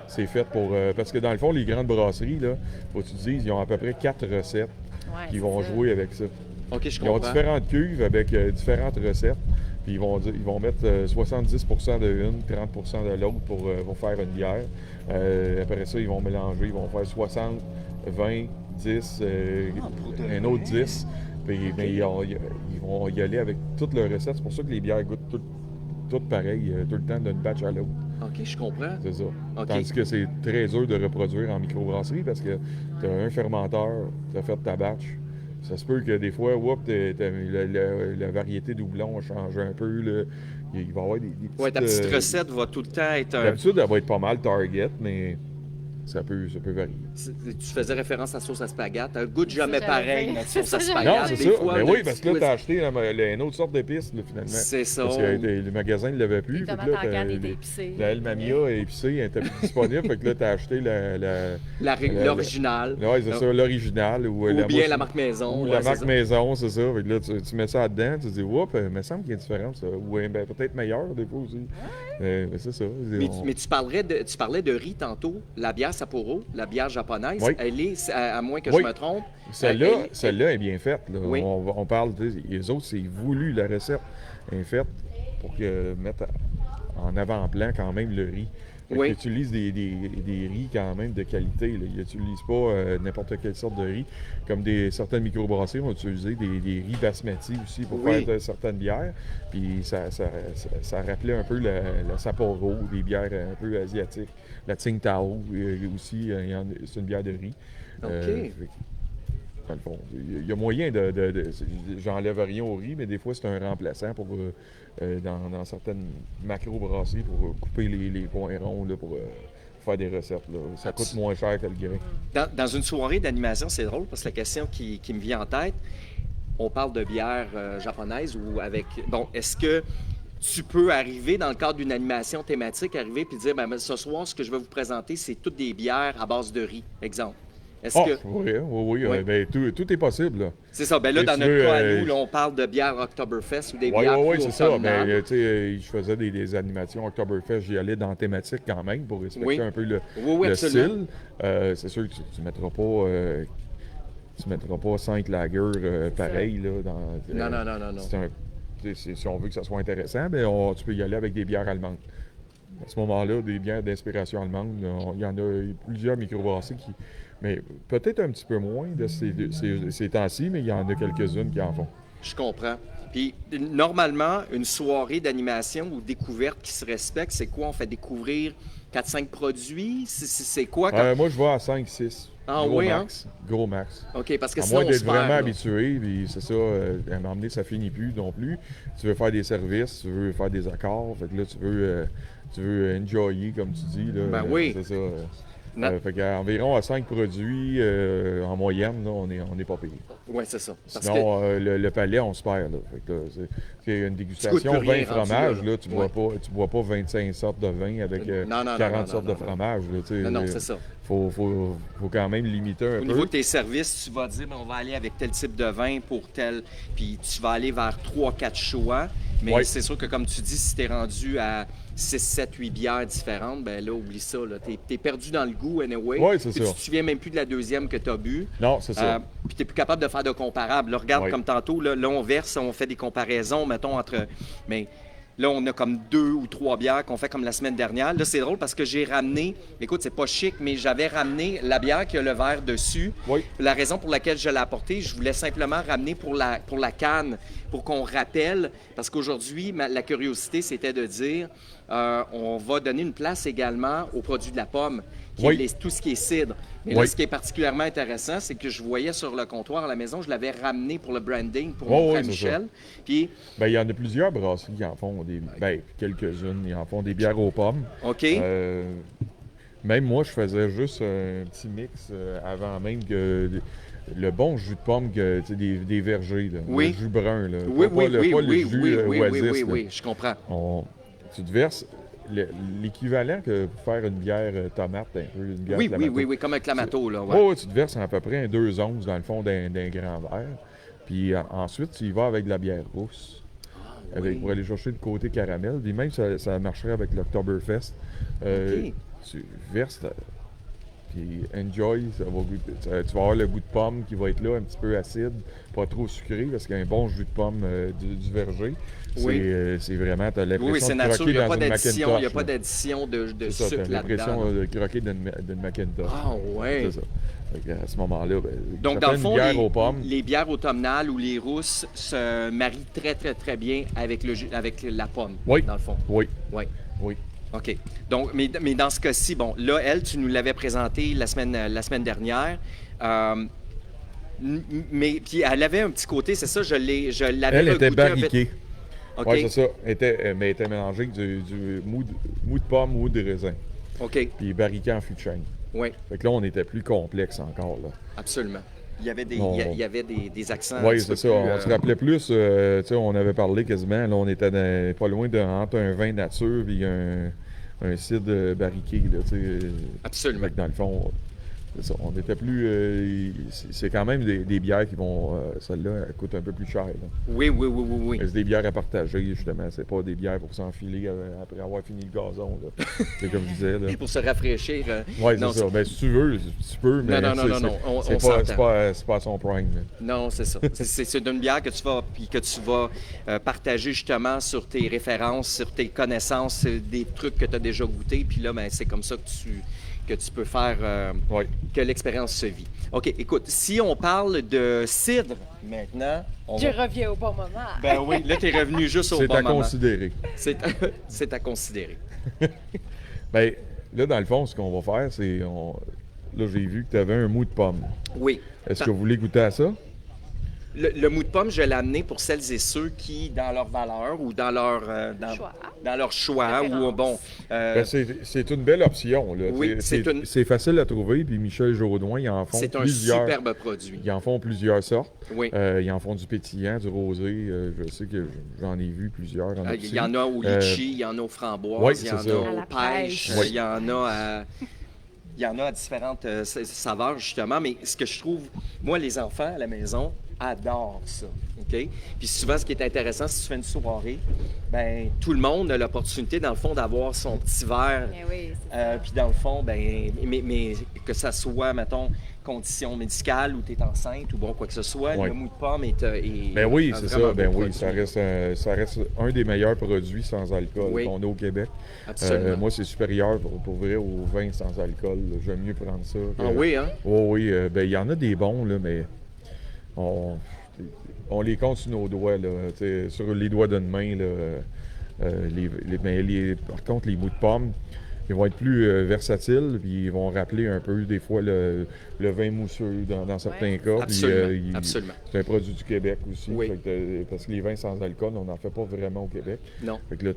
c'est fait pour. Parce que dans le fond, les grandes brasseries, là, faut que tu te dises, ils ont à peu près 4 recettes qui vont jouer avec ça. OK, je Ils ont comprends. différentes cuves avec différentes recettes. Puis ils vont mettre 70% de une, 30% de l'autre pour faire une bière. Après ça, ils vont mélanger, ils vont faire 60, 20, 10, un autre 10. Mais ils vont y aller avec toutes leurs recettes. C'est pour ça que les bières goûtent toutes pareilles, tout le temps d'une batch à l'autre. OK, je comprends. C'est ça. OK. Tandis que c'est très dur de reproduire en microbrasserie parce que tu as un fermenteur, tu as fait ta batch. Ça se peut que des fois, la variété doublon change un peu. Là. Il va y avoir des petites... Oui, ta petite recette va tout le temps être un... D'habitude, elle va être pas mal target, mais ça peut varier. Tu faisais référence à sauce à spaghette. Elle goûte jamais j'allais pareil, dire. notre sauce à C'est ça, spaghette. Non, c'est Des ça. fois, Mais le oui, petit parce que là, twist. tu as acheté une autre sorte d'épice, là, finalement. C'est ça. Parce que le magasin ne l'avait plus. Les Fait que tomates là, en canne étaient épicées. La El Mamia est épicée, elle n'était plus disponible. Fait que là, tu as acheté L'original. Oui, c'est ça, l'original. Ou bien la marque maison. Ou ouais, la c'est marque ça. maison, c'est ça. Fait que là, tu mets ça dedans, tu te dis, oups, il me semble qu'il y a une différence. Ou peut-être meilleur, des fois aussi. Mais c'est ça. Mais tu parlais de riz tantôt. La bière Sapporo, la bière japonaise, Oui. elle est, à moins que Oui. je me trompe... Celle-là est bien faite. Là. Oui. On parle, les autres, c'est voulu, la recette est faite pour mettre en avant-plan quand même le riz. Oui. Ils utilisent des riz quand même de qualité. Là. Ils n'utilisent pas n'importe quelle sorte de riz. Comme certaines microbrasseries vont utiliser des riz basmati aussi pour Oui. faire certaines bières. Puis ça rappelait un peu la Sapporo, des bières un peu asiatiques. La Tsingtao aussi, c'est une bière de riz. Dans le fond, il y a moyen j'enlève rien au riz, mais des fois c'est un remplaçant pour dans certaines macro-brasseries pour couper les points ronds là, pour faire des recettes. Là. Ça coûte moins cher que le grain. Dans une soirée d'animation, c'est drôle parce que la question qui me vient en tête, on parle de bière japonaise ou avec... Bon, est-ce que tu peux arriver dans le cadre d'une animation thématique, arriver puis dire, ce soir, ce que je vais vous présenter, c'est toutes des bières à base de riz, exemple. Est-ce que... Oui. Oui. Ben, tout est possible. Là. C'est ça. Ben là, Et dans tu notre veux, cas, à nous, là, on parle de bière Oktoberfest ou des Oui, bières plus c'est ça. automnales. Mais tu sais, je faisais des animations Oktoberfest, j'y allais dans la thématique quand même pour respecter un peu le absolument. style. C'est sûr que tu ne mettras pas... tu mettras pas 5 lagers pareils. Là, Non. Si on veut que ça soit intéressant, ben tu peux y aller avec des bières allemandes. À ce moment-là, des bières d'inspiration allemande, il y en a plusieurs microbrasseries qui... Mais peut-être un petit peu moins de ces temps-ci, mais il y en a quelques-unes qui en font. Je comprends. Puis, normalement, une soirée d'animation ou découverte qui se respecte, c'est quoi? On fait découvrir 4-5 produits? C'est quoi? Moi, je vais à 5-6. Ah gros oui, max. Gros max. OK, parce que À sinon, moins on d'être se perd, vraiment là. habitué, puis c'est ça, à un moment donné, ça finit plus non plus. Tu veux faire des services, tu veux faire des accords, fait que là, tu veux enjoyer, comme tu dis. Là, Ben oui. C'est ça. Fait qu'environ à 5 produits, en moyenne, là, on est pas payé. Oui, c'est ça. Parce Sinon, le palais, on se perd. Là. Fait que là, c'est une dégustation, Tu goûtes plus 20 rien fromages, rendu là. là, tu bois pas 25 sortes de vin avec Non, 40 sortes de non. fromages. Là, tu sais. Non, c'est ça. Faut quand même limiter un Au peu. niveau de tes services, tu vas dire, on va aller avec tel type de vin pour tel... Puis tu vas aller vers 3-4 choix. Mais Oui. c'est sûr que, comme tu dis, si tu es rendu à 6, 7, 8 bières différentes, ben là, oublie ça. Tu es perdu dans le goût, anyway. Oui, c'est Puis ça. tu te souviens même plus de la deuxième que tu as bu. Non, c'est ça. Puis tu n'es plus capable de faire de comparables. Là, regarde, Oui. comme tantôt, là, on verse, on fait des comparaisons, mettons, entre... Mais là, on a comme 2 ou 3 bières qu'on fait comme la semaine dernière. Là, c'est drôle parce que j'ai ramené... Écoute, c'est pas chic, mais j'avais ramené la bière qui a le verre dessus. Oui. La raison pour laquelle je l'ai apportée, je voulais simplement ramener pour la canne, pour qu'on rappelle, parce qu'aujourd'hui, la curiosité, c'était de dire, on va donner une place également aux produits de la pomme, qui Oui. est tout ce qui est cidre. Mais là, Oui. ce qui est particulièrement intéressant, c'est que je voyais sur le comptoir à la maison, je l'avais ramené pour le branding, pour Oui, mon oui, frère c'est Michel. Puis, Ben, il y en a plusieurs brasseries qui en font des. Ben, quelques-unes. Ils en font des bières aux pommes. OK, Même moi, je faisais juste un petit mix avant même que le bon jus de pomme que, tu sais, des vergers, là, Oui. le jus brun. Là. oui, Pas oui, le, oui, pas le oui, jus oui, oui, oasis. oui, oui, là. oui, je comprends. Tu te verses l'équivalent que pour faire une bière tomate, un peu, une bière Oui, oui, Clamato. oui, oui, comme un clamato, là, ouais. Ouais, ouais, tu te verses à peu près 2 onces dans le fond d'un grand verre. Puis ensuite, tu y vas avec de la bière rousse. Pour aller chercher le côté caramel. Puis même, ça marcherait avec l'Oktoberfest. OK. Tu verses, puis enjoy. Ça va goûter. Tu vas avoir le goût de pomme qui va être là, un petit peu acide, pas trop sucré, parce qu'il y a un bon jus de pomme du verger. Oui. C'est vraiment, tu as l'impression Oui, c'est de nature, croquer il n'y a dans pas une d'addition, Macintosh. il n'y a pas là. d'addition de C'est ça, sucre t'as l'impression là-dedans. de croquer d'une Macintosh. Ah, ouais. C'est ça. Fait que à ce moment-là, ben, Donc, ça dans fait le une fond, bière aux pommes. les bières automnales ou les rousses se marient très, très, très bien avec, avec la pomme, Oui. dans le fond. Oui, Oui. oui. OK. Donc, mais dans ce cas-ci, bon, là, elle, tu nous l'avais présentée la semaine dernière. Mais puis elle avait un petit côté, c'est ça, je l'avais Elle était regoûté un peu. barriquée. OK. Oui, c'est ça. Mais elle était mélangée avec du mou de pomme ou de raisin. OK. Puis barriquée en fût de chêne. Oui, Fait que là, on était plus complexe encore. Là. absolument. Il y avait des, On- il y avait des accents. un Oui, petit peu c'est ça. plus, On se rappelait plus, tu sais, on avait parlé quasiment, là, on était pas loin entre un vin nature et un cidre barriqué, là, tu sais. Absolument. Fait que dans le fond, c'est ça. On était plus. C'est quand même des bières qui vont. Celle-là, elle coûte un peu plus cher. Là. Oui, oui, oui, oui, oui. C'est des bières à partager, justement. C'est pas des bières pour s'enfiler après avoir fini le gazon. Là. C'est comme je disais. Là. Pour se rafraîchir. Oui, non, c'est ça. Ben, si tu veux, tu peux, mais Non, on c'est s'entend. pas à son prime. Là. Non, c'est ça. C'est une bière que tu vas partager justement sur tes références, sur tes connaissances, des trucs que tu as déjà goûtés. Puis là, ben, c'est comme ça que tu peux faire Oui. que l'expérience se vit. OK, écoute, si on parle de cidre maintenant, Je reviens au bon moment. Ben oui, là, tu es revenu juste au C'est bon à moment. considérer. C'est à considérer. Ben, là, dans le fond, ce qu'on va faire, c'est. Là, j'ai vu que tu avais un mou de pomme. Oui. Est-ce que vous voulez goûter à ça? Le mou de pomme, je l'ai amené pour celles et ceux qui, dans leur valeur ou dans leur Choix. dans leur choix, ou Préférence. bon, Ben, c'est une belle option. Là. Oui, C'est facile à trouver. Puis Michel Jourdouin, ils en font c'est un plusieurs. superbe produit. Ils en font plusieurs sortes. Oui. Ils en font du pétillant, du rosé. Je sais que j'en ai vu plusieurs. Il y en a au litchi, il y en a aux framboises, oui, il y en c'est a ça. À aux la pêches, pêche. il y en a à différentes saveurs, justement. Mais ce que je trouve, moi, les enfants à la maison adorent ça. OK? Puis souvent, ce qui est intéressant, si tu fais une soirée, ben tout le monde a l'opportunité, dans le fond, d'avoir son petit verre. Eh oui, c'est ça. Puis dans le fond, ben, mais que ça soit, mettons, condition médicale ou tu es enceinte ou bon, quoi que ce soit, Ouais. le mou de pomme est Ben oui, un c'est vraiment ça. Ben beau oui, produit. ça reste un des meilleurs produits sans alcool Oui. qu'on a au Québec. Absolument. Moi, c'est supérieur pour vrai au vin sans alcool. J'aime mieux prendre ça. Ah oui, hein? Oui, ben il y en a des bons, là, mais on les compte sur nos doigts, là, sur les doigts d'une main. Là, par contre, les mous de pomme, ils vont être plus versatiles, puis ils vont rappeler un peu des fois le vin mousseux dans certains Ouais. cas. Absolument, Puis, absolument. c'est un produit du Québec aussi. Oui. Fait que, parce que les vins sans alcool, on n'en fait pas vraiment au Québec. Non. Fait que là,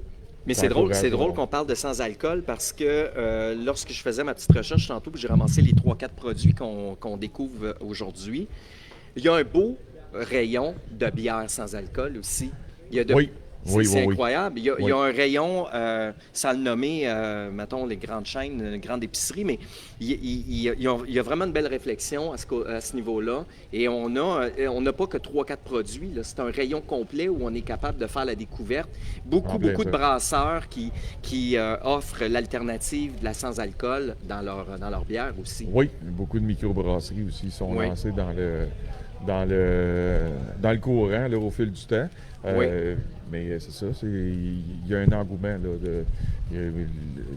Mais ça c'est drôle encourage, qu'on parle de sans-alcool parce que lorsque je faisais ma petite recherche tantôt, puis j'ai ramassé les 3-4 produits qu'on découvre aujourd'hui, il y a un beau rayon de bière sans alcool aussi. Il y a de Oui. C'est incroyable. Il y a un rayon, sans le nommer, mettons, les grandes chaînes, les grandes épiceries, mais il y a vraiment une belle réflexion à ce niveau-là. Et on n'a pas que 3-4 produits. Là. C'est un rayon complet où on est capable de faire la découverte. Beaucoup de brasseurs qui offrent l'alternative de la sans-alcool dans leur bière aussi. Oui, beaucoup de microbrasseries aussi sont lancées dans le courant là, au fil du temps. Mais c'est ça, il y a un engouement. Là,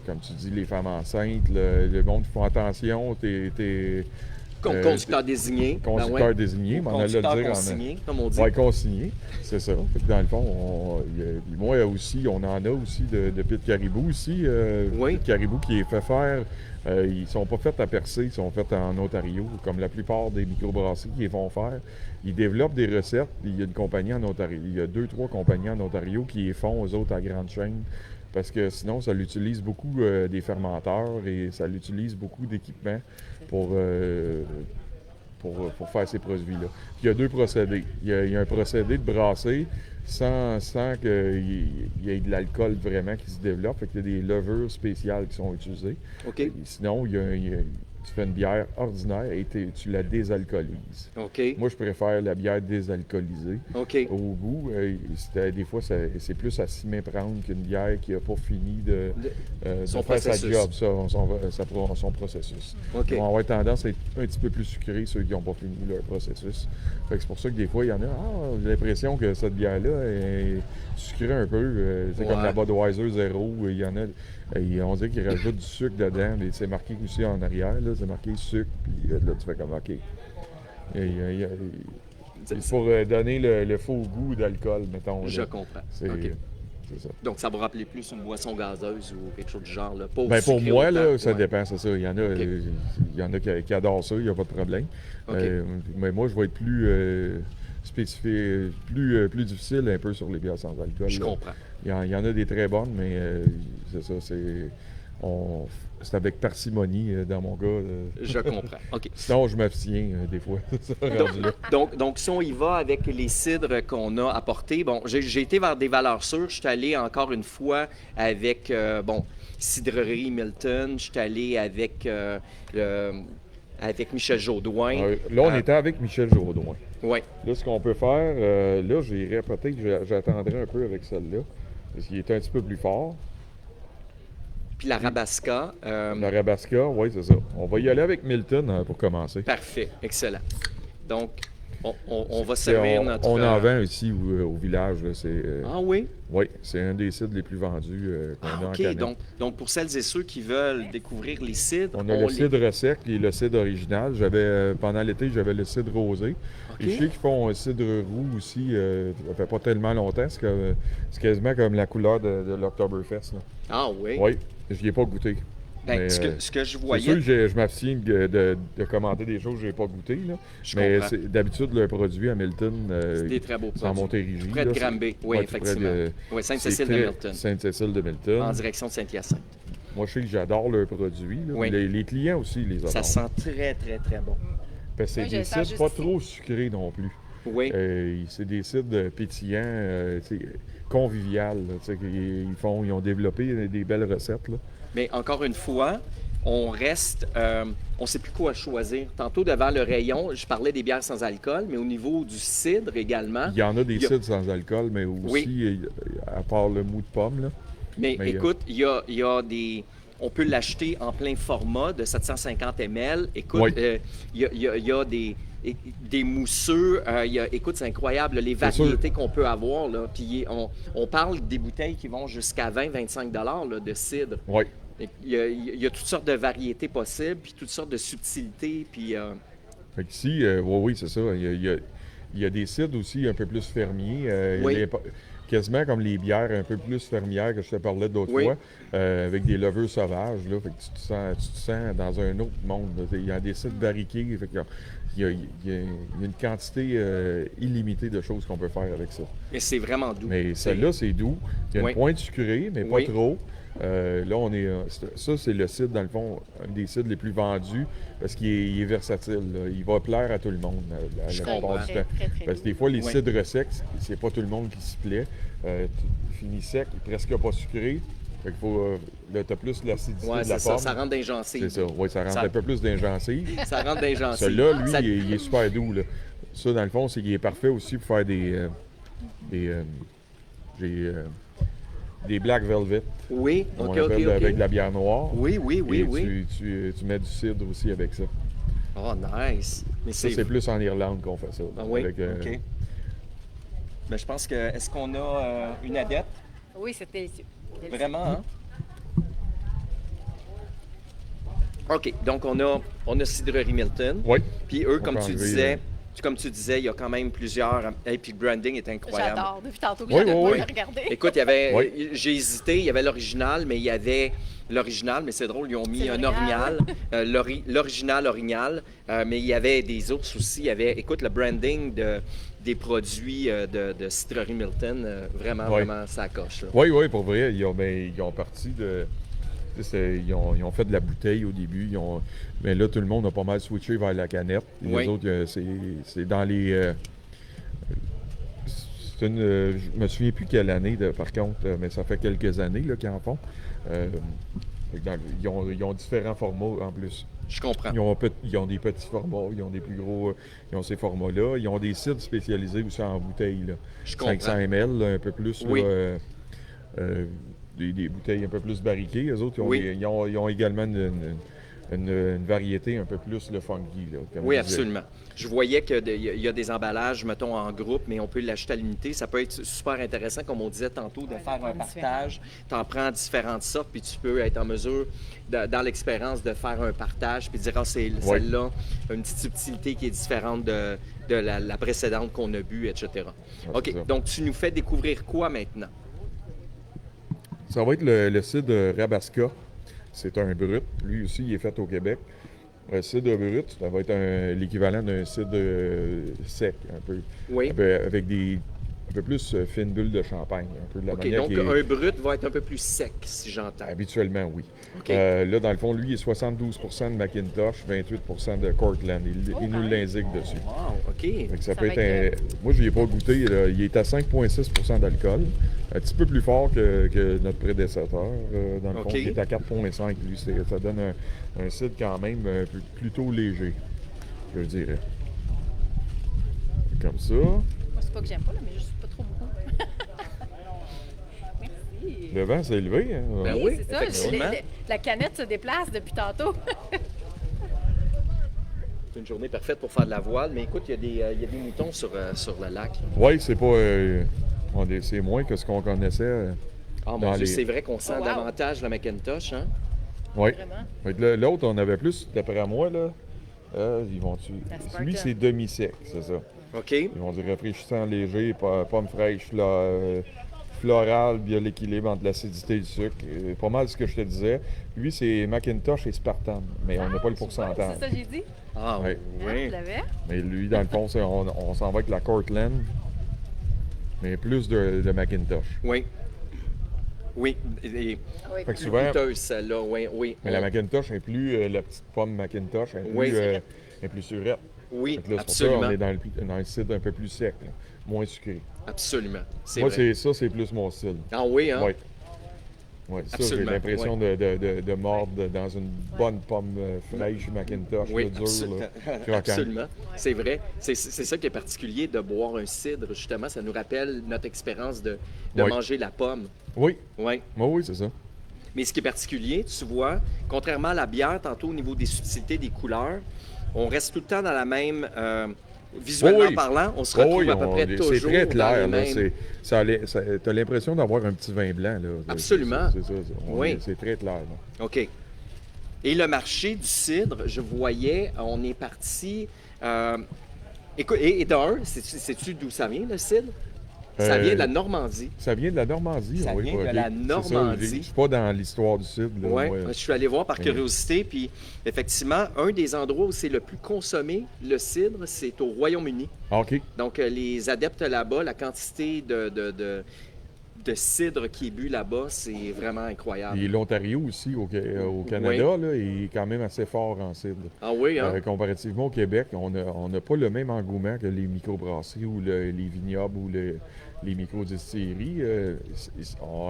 comme tu dis, les femmes enceintes, le monde qui font attention, conducteur désigné. Conducteur désigné, mais on a le dire consigné, comme on dit. Oui, consigné, c'est ça. Fait que dans le fond, moi aussi, on en a aussi de Pit Caribou aussi. Pit Caribou qui est fait faire. Ils sont pas faits à percer, ils sont faits en Ontario, comme la plupart des microbrasseries qui les font faire. Ils développent des recettes. Il y a une compagnie en Ontario. Il y a 2-3 compagnies en Ontario qui les font aux autres à grande chaîne. Parce que sinon, ça l'utilise beaucoup des fermenteurs et ça l'utilise beaucoup d'équipements pour faire ces produits-là. Puis il y a 2 procédés. Il y a un procédé de brasser sans qu'il y ait de l'alcool vraiment qui se développe. Fait qu'il y a des levures spéciales qui sont utilisées. Okay. Sinon, tu fais une bière ordinaire et tu la désalcoolises. Okay. Moi, je préfère la bière désalcoolisée. Okay. Au goût, des fois, c'est plus à s'y méprendre qu'une bière qui n'a pas fini de faire sa job, son processus. Okay. Ils vont avoir tendance à être un petit peu plus sucrés, ceux qui n'ont pas fini leur processus. Fait que c'est pour ça que des fois, il y en a, j'ai l'impression que cette bière-là est sucrée un peu. C'est comme la Budweiser Zero. Il y en a... on dirait qu'ils rajoutent du sucre dedans, mais c'est marqué aussi en arrière, là, c'est marqué sucre, puis là, tu fais comme OK. C'est pour donner le faux goût d'alcool, mettons. Je comprends. C'est ça. Donc, ça va rappeler plus une boisson gazeuse ou quelque chose du genre. Là. Pas pour moi, là, ça dépend, c'est ça. Il y en a, qui adorent ça, il n'y a pas de problème. Mais moi, je vais être plus spécifié, plus difficile un peu sur les bières sans alcool. Je comprends. Il y en a des très bonnes, mais c'est ça, c'est avec parcimonie dans mon cas. Je comprends. OK. Sinon, je m'abstiens des fois. donc, si on y va avec les cidres qu'on a apportés, bon, j'ai été vers des valeurs sûres. Je suis allé encore une fois avec, Cidrerie Milton. Je suis allé avec Michel Jaudoin. Là, on était avec Michel Jaudoin. Oui. Là, ce qu'on peut faire, là, j'irais peut-être que j'attendrai un peu avec celle-là, parce qu'il est un petit peu plus fort. Puis la Rabasca. La Rabasca, oui, c'est ça. On va y aller avec Milton pour commencer. Parfait, excellent. Donc, on va servir notre... On en vend ici au village. Là, Ah oui? Oui, c'est un des cidres les plus vendus qu'on a en canette. Donc, pour celles et ceux qui veulent découvrir les cidres... On a le cidre sec et le cidre original. Pendant l'été, j'avais le cidre rosé. Okay. Et je sais qu'ils font un cidre roux aussi. Ça fait pas tellement longtemps. C'est quasiment comme la couleur de l'Oktoberfest. Là. Ah oui? Oui, je n'y ai pas goûté. Ben, ce que je voyais... C'est sûr que je m'abstiens de commenter des choses que je n'ai pas goûtées. Mais d'habitude, le produit à Milton, c'est des très beaux produits. C'est en Montérégie. Près de Granby, oui, effectivement. Oui, Sainte-Cécile de Milton. Sainte-Cécile de Milton. En direction de Saint-Hyacinthe. Moi, je sais que j'adore leurs produits. Oui. Les clients aussi les adorent. Ça sent très, très, très bon. Parce que c'est des cidres pas trop sucrés non plus. Oui. C'est des cidres pétillants, conviviales. Ils ont développé des belles recettes. Là. Mais encore une fois, on reste... on ne sait plus quoi choisir. Tantôt, devant le rayon, je parlais des bières sans alcool, mais au niveau du cidre également... Il y en a des cidres sans alcool, mais aussi, à part le mou de pomme. Là. Mais écoute, il y a des... On peut l'acheter en plein format de 750 ml. Écoute, il y a des mousseux. Écoute, c'est incroyable, les variétés qu'on peut avoir. Là. Puis on parle des bouteilles qui vont jusqu'à 20-25 $ de cidre. Oui. Il y a toutes sortes de variétés possibles, puis toutes sortes de subtilités. Puis, Fait qu'ici, oui, c'est ça. Il y a des cidres aussi un peu plus fermiers. Quasiment comme les bières un peu plus fermières que je te parlais d'autres fois, avec des levures sauvages. Là, fait que tu te sens dans un autre monde. Là. Il y a des cidres barriqués. Fait que il y a une quantité illimitée de choses qu'on peut faire avec ça. Et c'est vraiment doux. Mais celle-là, c'est doux. Il y a une pointe sucrée, mais pas trop. Là, ça, c'est le cidre, dans le fond, un des cidres les plus vendus parce qu'il est versatile. Là. Il va plaire à tout le monde la plupart du temps. Parce que des fois, les cidres secs, c'est pas tout le monde qui s'y plaît. Fini sec, presque pas sucré. Fait qu'il faut, là, t'as plus l'acidité Ouais, de la c'est ça, pomme. ça rentre dans les gencives. C'est ça, oui, ça rentre Ça- un peu plus dans les gencives. Ça rentre dans les gencives. Celui-là, lui, Ça- il est super doux, là. Ça, dans le fond, il est parfait aussi pour faire des Black Velvet. Oui, On OK, appelle OK. avec de la bière noire. Oui, oui, oui, Et oui. tu mets du cidre aussi avec ça. Oh, nice. Mais Ça, c'est plus en Irlande qu'on fait ça. Ah oui, Avec, OK. Mais je pense que... Est-ce qu'on a une adepte? Oui, c'est délicieux. Délicieux. Vraiment, hein? OK, donc on a Cidrerie Milton. Oui. Puis eux, On comme peut tu enlever, disais, comme tu disais, il y a quand même plusieurs... Et puis le branding est incroyable. J'adore. Depuis tantôt que Oui, j'arrête oui, pas oui. de regarder. Écoute, il y avait... Oui. J'ai hésité, il y avait l'original, mais il y avait... L'original, mais c'est drôle, ils ont mis C'est un l'orignal. orignal, l'original orignal, mais il y avait des ours aussi. Il y avait, écoute, le branding des produits de Cidrerie Milton, vraiment, Oui. vraiment, ça coche. Là. Oui, oui, pour vrai, ils ont parti de... Ils ont fait de la bouteille au début, mais là, tout le monde a pas mal switché vers la canette. Oui. Les autres, c'est dans les... je me souviens plus quelle année, par contre, mais ça fait quelques années là, qu'ils en font. Ils ont différents formats en plus. Je comprends. Ils ont des petits formats, ils ont des plus gros, ils ont ces formats-là. Ils ont des cidres spécialisés aussi en bouteilles. Là. Je comprends. 500 ml, là, un peu plus. Oui. Là, des bouteilles un peu plus barriquées. Eux autres, Oui. ils ont également une variété un peu plus le funky. Là, comme Oui, je disais. absolument. Je voyais qu'il y a des emballages, mettons, en groupe, mais on peut l'acheter à l'unité. Ça peut être super intéressant, comme on disait tantôt, de faire un partage. Tu en prends différentes sortes, puis tu peux être en mesure, dans l'expérience, de faire un partage, puis de dire, ah, c'est celle-là, une petite subtilité qui est différente de la précédente qu'on a bu, etc. Ouais, OK, c'est ça. donc tu nous fais découvrir quoi maintenant? Ça va être le cidre Rabasca. C'est un brut. Lui aussi, il est fait au Québec. Le cidre brut, ça va être l'équivalent d'un cidre sec, un peu. Oui. Avec un peu plus fine bulle de champagne. Un peu de la OK, manière donc qui est- un brut va être un peu plus sec, si j'entends. Habituellement, oui. OK. Là, dans le fond, lui, il est 72 de Macintosh, 28 de Cortland. Il nous l'indique dessus. Wow, OK. Fait que ça Ça peut va être être, Moi, je n'y ai pas goûté. Là. Il est à 5,6 d'alcool. Un petit peu plus fort que notre prédécesseur, dans le fond, OK. qui est à 4,5. Lui, ça donne un cidre quand même plutôt léger, je dirais. Comme ça. Moi, c'est pas que j'aime pas, là, mais juste pas trop beaucoup. Merci. Le vent s'est élevé. Hein? Ben oui, c'est ça. effectivement. La canette se déplace depuis tantôt. C'est une journée parfaite pour faire de la voile, mais écoute, il y a des moutons sur le lac. là. Oui, c'est pas. C'est moins que ce qu'on connaissait. Ah, mon Dans Dieu, les- c'est vrai qu'on sent Oh, wow. davantage la Macintosh, hein? Oui. Vraiment. L'autre, on avait plus, d'après moi, là. Ils vont La Spartan. Lui, c'est demi-sec, c'est ça. OK. Ils vont dire rafraîchissant léger, pomme fraîche, floral, bien l'équilibre entre l'acidité et le sucre. Pas mal ce que je te disais. Lui, c'est Macintosh et Spartan, mais on n'a pas le pourcentage. C'est ça que j'ai dit. Ah, Ouais. Ah, oui. tu l'avais? Mais lui, dans le fond, on s'en va avec la Cortland, mais plus de Macintosh. Oui. Oui. Et Oui. Fait que plus souvent, coûteuse, celle-là, oui, oui. mais la Macintosh est plus, la petite pomme Macintosh est plus, Oui. est plus surette. Oui, Fait que là, c'est pour ça, absolument. on est dans le cidre un peu plus sec, là, moins sucré. Absolument. C'est Moi, vrai. c'est plus mon style. Ah oui, hein? Oui. Ouais, ça, j'ai Absolument, l'impression de mordre dans une bonne pomme fraîche Macintosh, Oui, là, dure, là, croquante. absolument. C'est vrai. C'est ça qui est particulier de boire un cidre, justement. Ça nous rappelle notre expérience de Oui. manger la pomme. Oui, Oui. oui, c'est ça. Mais ce qui est particulier, tu vois, contrairement à la bière, tantôt au niveau des subtilités, des couleurs, on reste tout le temps dans la même... visuellement Oui. parlant, on se retrouve à peu près toujours c'est très dans clair. les Là, mêmes... t'as l'impression d'avoir un petit vin blanc. Là. Absolument. C'est ça. Oui. C'est très clair. Là. OK. Et le marché du cidre, je voyais, on est parti... écoute, et d'un, sais-tu d'où ça vient, le cidre? Ça vient de la Normandie. Ça vient de la Normandie. Ça oui, vient de ok. la C'est ça, Normandie. je suis pas dans l'histoire du cidre. Là, Oui, moi. je suis allé voir par Oui. curiosité, puis effectivement, un des endroits où c'est le plus consommé, le cidre, c'est au Royaume-Uni. Ah, OK. Donc, les adeptes là-bas, la quantité de cidre qui est bu là-bas, c'est vraiment incroyable. Et l'Ontario aussi, au Canada, là, il est quand même assez fort en cidre. Ah oui, hein? Comparativement au Québec, on n'a pas le même engouement que les microbrasseries ou les vignobles ou les micro-distilleries,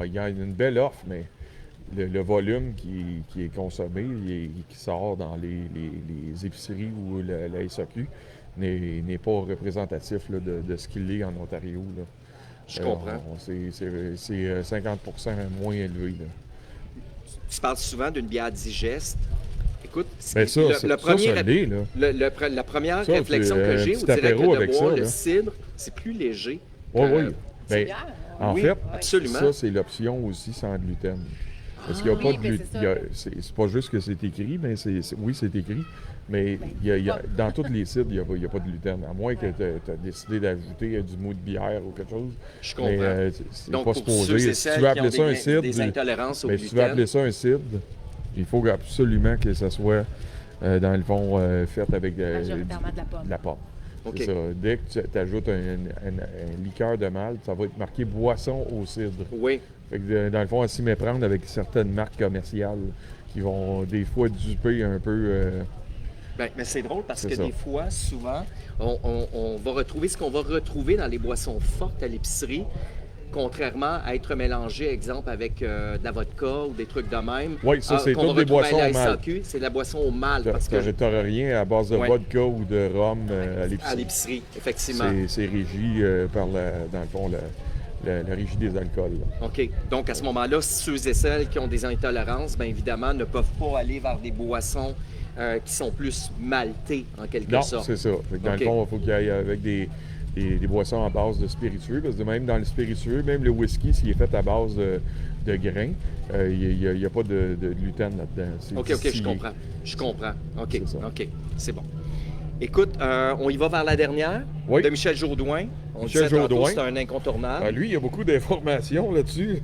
il y a une belle offre, mais le volume qui est consommé et qui sort dans les épiceries ou la SAQ n'est pas représentatif là, de ce qu'il est en Ontario. Là. Je comprends. C'est 50 moins élevé. Là. Tu parles souvent d'une bière digeste. Écoute, Ben ça, le premier, ça l'est, là. la première Ça, réflexion que j'ai, petit on dirait que apéro de avec boire ça, le là. cidre, c'est plus léger. Oui, oui. C'est Ben, bien. en Oui, fait, absolument. ça, c'est l'option aussi sans gluten. Parce qu'il n'y a oui, pas de ben, gluten. c'est ça. C'est pas juste que c'est écrit, mais oui, c'est écrit. Mais dans tous les cidres, il n'y a pas de gluten. À moins que tu aies décidé d'ajouter du mou de bière ou quelque chose. Je comprends. Mais c'est Donc, pas pour ceux supposé. et Si tu celles veux qui ont appeler ça un cidre, des intolérances au mais si tu veux appeler gluten, ça un cidre, il faut absolument que ça soit, dans le fond, fait avec Majoritairement de la pomme. de la pomme. OK. C'est ça. Dès que tu ajoutes un liqueur de malt, ça va être marqué boisson au cidre. oui, Fait que, dans le fond, à s'y méprendre avec certaines marques commerciales qui vont des fois duper un peu. ben, mais c'est drôle parce C'est que ça. des fois, souvent, on va retrouver ce qu'on va retrouver dans les boissons fortes à l'épicerie, contrairement à être mélangé, exemple, avec de la vodka ou des trucs de même. Oui, ça, c'est qu'on toutes va des retrouver boissons à au la malt. SAQ, c'est de la boisson au malt parce que Tu n'auras rien à base de Ouais. vodka ou de rhum à à l'épicerie. l'épicerie, effectivement. C'est régi par, dans le fond, la régie des alcools. Là. OK. Donc, à ce moment-là, ceux et celles qui ont des intolérances, bien évidemment, ne peuvent pas aller vers des boissons qui sont plus maltées, en quelque Non, sorte. c'est ça. Fait que dans OK. le fond, il faut qu'il y aille avec des boissons à base de spiritueux, parce que même dans le spiritueux, même le whisky, s'il est fait à base de grains, il n'y a pas de gluten là-dedans. C'est OK, distillé. je comprends. Je comprends. OK, C'est ça. OK, c'est bon. Écoute, on y va vers la dernière, Oui. de Michel Jourdouin. On Michel disait tantôt, Jourdouin. c'est un incontournable. Lui, il y a beaucoup d'informations là-dessus.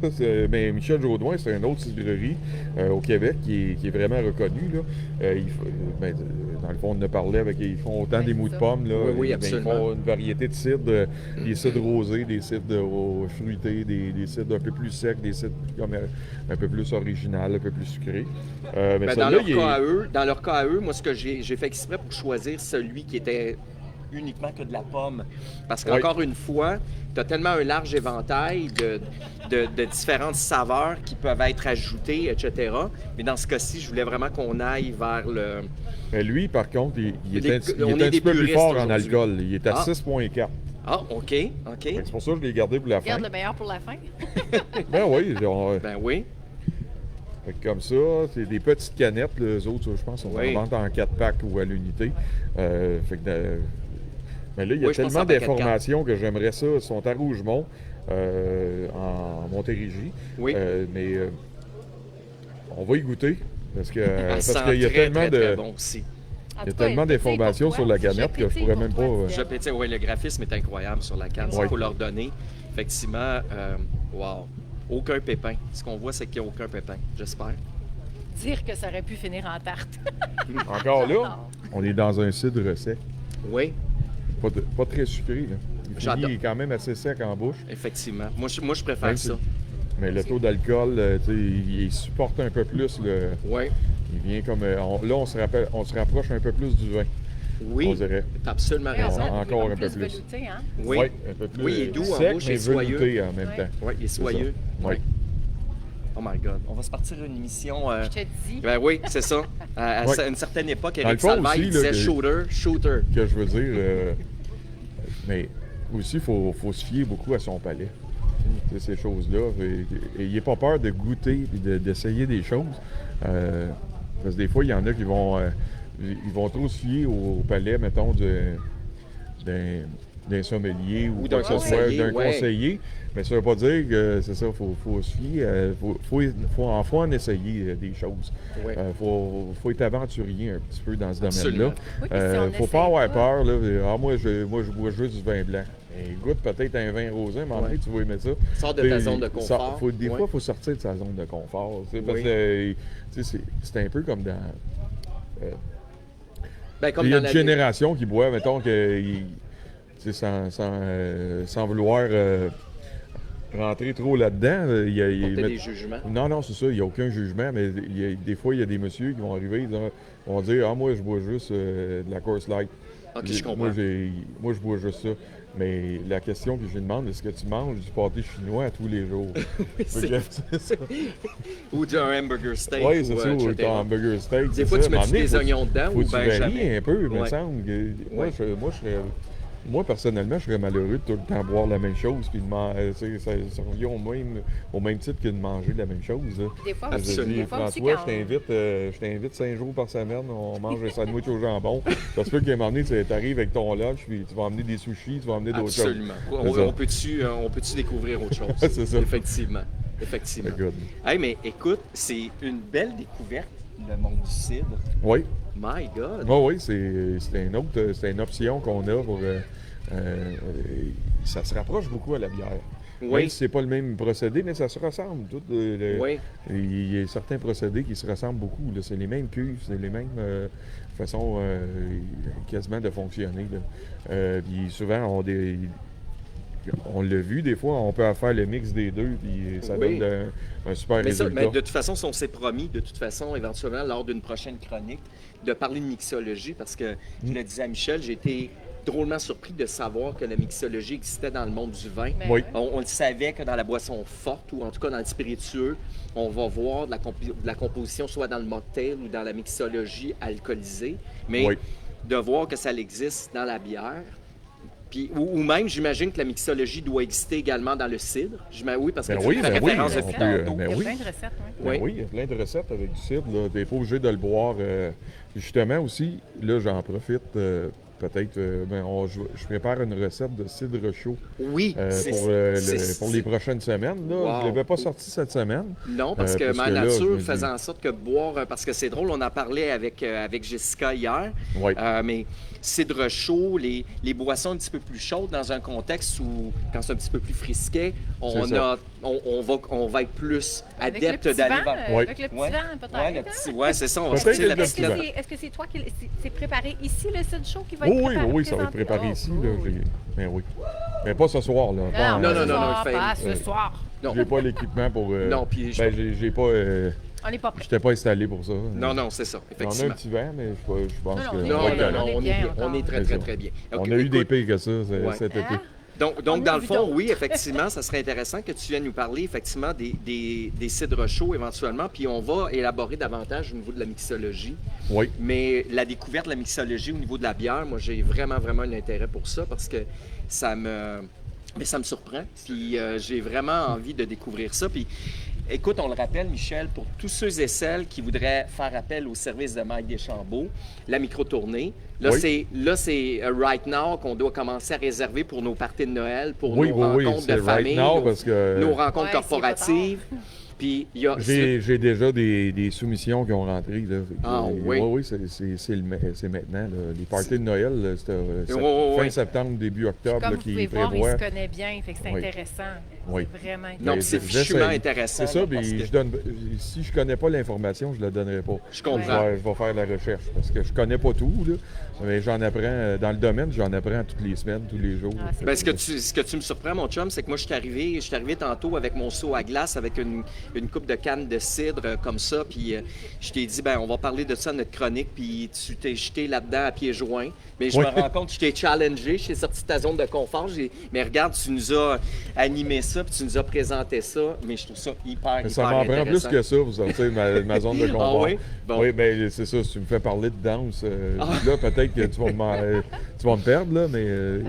Mais Michel Jourdouin, c'est une autre cidrerie au Québec qui est vraiment reconnue. Là. Dans le fond, on en a parlé avec. Ils font autant Ouais, des c'est mous de ça. pommes. Là. Oui, Ils absolument. font une variété de cidres, des cidres rosés, des cidres fruités, des cidres un peu plus secs, des cidres comme, un peu plus original, un peu plus sucrés. Mais Ben, celui-là, dans leur cas à eux, moi, ce que j'ai fait exprès pour choisir celui qui était uniquement que de la pomme. Parce qu'encore une fois, tu as tellement un large éventail de différentes saveurs qui peuvent être ajoutées, etc. Mais dans ce cas-ci, je voulais vraiment qu'on aille vers le... Mais lui, par contre, il est Les- un petit on est des peu plus puristes fort en aujourd'hui. alcool. Il est à Ah. 6,4. Ah, OK, Fait OK. que C'est pour ça que je l'ai gardé pour la fin. Garde le meilleur pour la fin. Ben oui, Ben oui. fait que comme ça, c'est des petites canettes. Les autres, je pense, on Oui. en vend en 4 packs ou à l'unité. Fait que, mais là, il y a Oui, je pense tellement en paquet de d'informations que j'aimerais ça. Ils sont à Rougemont, en Montérégie. Oui. On va y goûter. Parce que Ça parce sent qu'il y a très, tellement très, de. très bon aussi. En Il y a tout cas, tellement pétille d'informations pour sur toi. la canette que je pétille pourrais pour même toi, pas, Fidèle. Je pétille, oui, le graphisme est incroyable sur la canne. Il Ouais. faut leur donner. Effectivement, wow. Aucun pépin. Ce qu'on voit, c'est qu'il n'y a aucun pépin, j'espère. Dire que ça aurait pu finir en tarte. Encore là, on est dans un cidre sec. Oui, Pas très sucré. Là. J'adore. Il est quand même assez sec en bouche. effectivement. Moi, je préfère Même ça. Mais le taux d'alcool, tu sais, il supporte un peu plus. Oui, Il vient comme. Là, on se rapproche un peu plus du vin, on oui, dirait. tu as absolument Ouais, raison. on Encore est un peu plus plus. velouté, hein? Oui, Ouais, un peu plus Oui, il est doux en sec, bouche mais et soyeux. velouté en même Ouais. temps. oui, il est soyeux. Oui. Oh my God. On va se partir une émission. Je te dis. Ben oui, c'est ça. À Ouais. une certaine époque, Dans le Éric fond Salvaire, aussi, il là, disait que- shooter. Que je veux dire. Mais aussi, il faut se fier beaucoup à son palais. Tu sais, ces choses-là. Et il n'est pas peur de goûter et d'essayer des choses. Parce que des fois, il y en a qui vont trop se fier au palais, mettons, d'un sommelier Ou ou d'un quoi que ce soit, conseiller, d'un ouais. conseiller. Mais ça ne veut pas dire que c'est ça, il faut se fier. Faut en essayer des choses. Ouais. Faut être aventurier un petit peu dans ce Absolument. domaine-là. Oui, puis si on Faut essaye pas avoir pas- peur. Là. Moi, je bois juste du vin blanc. Et goûte peut-être un vin rosé, mais en Ouais. fait, tu vas aimer ça. Sors de ta zone de confort. Des Ouais. fois, il faut sortir de sa zone de confort. Tu sais, parce Oui. que tu sais, c'est un peu comme dans. Ben, comme Il y a dans une la génération qui boit, mettons, tu sais, sans vouloir rentrer trop là-dedans. porter des jugements. Non, c'est ça, il n'y a aucun jugement, mais des fois, il y a des messieurs qui vont arriver, ils vont dire « Ah, moi, je bois juste de la Coors Light. Ok, je comprends. Moi, je bois juste ça. » Mais la question que je lui demande, est-ce que tu manges du pâté chinois à tous les jours? C'est ça. Ou d'un hamburger steak. Oui, c'est ça, ou etc. ton hamburger steak. Des fois, tu mets des oignons dedans faut ou que tu ben varies jamais. un peu, il me Ouais. semble. Moi, Ouais. moi, personnellement, je serais malheureux de tout le temps boire la même chose. Puis ça revient au même titre que de manger la même chose. Là. Des fois, Je aussi, dis, des fois aussi, François, quand je t'invite 5 jours par semaine, on mange un sandwich au jambon. Ça se peut qu'à un moment donné, tu arrives avec ton lunch, puis tu vas emmener des sushis, tu vas emmener d'autres choses. Absolument. C'est ça. On peut-tu découvrir autre chose? C'est ça. Effectivement. Effectivement. Good. Hey, mais écoute, c'est une belle découverte, le monde du cidre. Oui. My God! Oui, c'est une option qu'on a pour. Ça se rapproche beaucoup à la bière. Oui. Même si c'est pas le même procédé, mais ça se ressemble. Oui. Il y a certains procédés qui se ressemblent beaucoup. Là. C'est les mêmes cuves, c'est les mêmes façons quasiment de fonctionner. Là. Puis souvent, on l'a vu, des fois, on peut faire le mix des deux, puis ça Oui. donne un super Mais, résultat. mais de toute façon, si on s'est promis, de toute façon, éventuellement, lors d'une prochaine chronique, de parler de mixologie, parce que je le disais à Michel, j'ai été drôlement surpris de savoir que la mixologie existait dans le monde du vin. Mais Oui. ouais. On le savait que dans la boisson forte, ou en tout cas dans le spiritueux, on va voir de la composition soit dans le mocktail ou dans la mixologie alcoolisée, mais Oui. de voir que ça existe dans la bière. Puis, ou même, j'imagine que la mixologie doit exister également dans le cidre. Oui, parce que Ben tu oui, fais ben oui, référence on depuis peut, tantôt. Il y a oui. plein de recettes, oui. Ben Oui. oui, il y a plein de recettes avec du cidre. Tu n'es pas obligé de le boire. Justement aussi, là, j'en profite. Peut-être, je prépare une recette de cidre chaud Oui, pour les prochaines semaines. Là. Wow. Je ne l'avais pas sorti cette semaine. Non, parce que ma là, je nature me dis- faisait en sorte que boire, parce que c'est drôle, on en parlait avec Jessica hier, Oui. mais cidre chaud, les boissons un petit peu plus chaudes dans un contexte où, quand c'est un petit peu plus frisquet, on va être plus Avec le adepte petit d'aller vent, vers... Oui. avec le petit Ouais. vent, peut-être. Ouais, le petit- ouais, c'est ça, on va Peut-être sortir que la le petite... petit vent. Est-ce que c'est toi qui c'est préparé ici, le cidre chaud qui va Oui, être oui, préparé? oui, ça va être présenté? préparé Oh, ici. cool. Là, mais oui. Mais pas ce soir. Là. Pas- non, ce non, soir, il fait- pas ce soir. Non, J'ai pas l'équipement pour. Non, puis je- j'ai pas. On n'est pas prêts. J'étais pas installé pour ça. non, c'est ça, On a un effectivement. petit vent, mais je pense Non, que. non, Non, on va être non, correct. non, on est on bien est encore. très, C'est très, ça. très bien. On Ok, a eu des écoute, pires que ça Hein? cet été. Donc, dans le vu fond, donc. oui, effectivement, ça serait intéressant que tu viennes nous parler effectivement des cidres chauds éventuellement, puis on va élaborer davantage au niveau de la mixologie. Oui. Mais la découverte de la mixologie au niveau de la bière, moi, j'ai vraiment, vraiment un intérêt pour ça parce que ça me surprend. Puis j'ai vraiment envie de découvrir ça. Puis écoute, on le rappelle, Michel, pour tous ceux et celles qui voudraient faire appel au service de Mike Deschambault, la micro-tournée, là, Oui. c'est right now qu'on doit commencer à réserver pour nos parties de Noël, pour Oui, nos oui, rencontres c'est de right famille, now nos, parce que nos rencontres Ouais, corporatives. Puis il y a... j'ai déjà des soumissions qui ont rentré. Là. Ah, oui. Oui, c'est maintenant. Là. Les parties de Noël, là, c'était ouais. fin septembre, début octobre Comme là, vous qui pouvez voir, il prévoient. se connaît bien, fait que c'est Oui. intéressant. Oui. C'est vraiment Non, puis c'est J'essaie. fichement intéressant. C'est ça, là, puis parce que- si je connais pas l'information, je la donnerai pas. Je comprends. Je vais faire la recherche parce que je connais pas tout, là, mais j'en apprends dans le domaine, j'en apprends toutes les semaines, tous les jours. Ah, c'est Ben, ce que tu me surprends, mon chum, c'est que moi, je suis arrivé tantôt avec mon seau à glace, avec une coupe de canne de cidre comme ça, puis je t'ai dit, ben on va parler de ça dans notre chronique, puis tu t'es jeté là-dedans à pieds joints. Mais je Oui. me rends compte que je t'ai challengé, je t'ai sorti de ta zone de confort. Mais regarde, tu nous as animé ça, puis tu nous as présenté ça, mais je trouve ça hyper, Mais ça hyper m'en prend plus intéressant. que ça pour sortir ma zone de confort. oui? Bon. Oui, bien, c'est ça. Si tu me fais parler de danse, là, peut-être que tu vas me perdre, là, mais.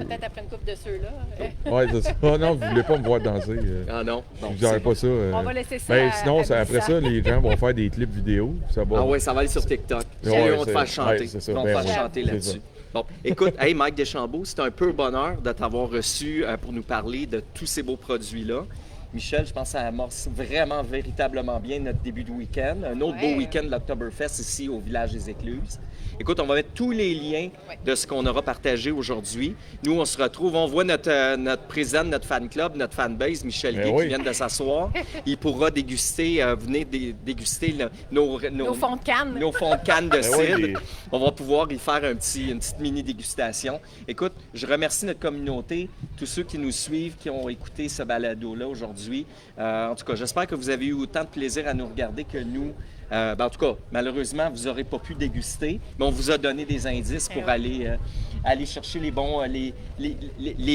peut-être après une coupe de ceux-là. Oui, c'est ça. Ah non, vous ne voulez pas me voir danser. Ah non? Bon, Je dirais pas ça. On va laisser ça Ben, à- sinon, à après Mélissa. ça, les gens vont faire des clips vidéo. Ça va. Ah oui, ça va aller sur TikTok. Puis Ouais, ils vont te c'est- faire chanter. ouais, c'est ça. Ils vont Ben te faire oui, chanter c'est là-dessus. ça. Bon, écoute, hey Mike Deschambault, c'est un peu bonheur de t'avoir reçu pour nous parler de tous ces beaux produits-là. Michel, je pense que ça amorce vraiment, véritablement bien notre début de week-end. Un autre Ouais. beau week-end de l'Octoberfest ici au village des Écluses. Écoute, on va mettre tous les liens de ce qu'on aura partagé aujourd'hui. Nous, on se retrouve, on voit notre président de notre fan club, notre fanbase, Michel Ben Guy, oui. qui vient de s'asseoir. Il pourra déguster, venez déguster nos fonds de canne. nos fonds de canne de Ben oui, cidre. les- On va pouvoir y faire une petite mini dégustation. Écoute, je remercie notre communauté, tous ceux qui nous suivent, qui ont écouté ce balado-là aujourd'hui. produits. En tout cas, j'espère que vous avez eu autant de plaisir à nous regarder que nous. En tout cas, malheureusement, vous n'aurez pas pu déguster, mais on vous a donné des indices pour aller chercher les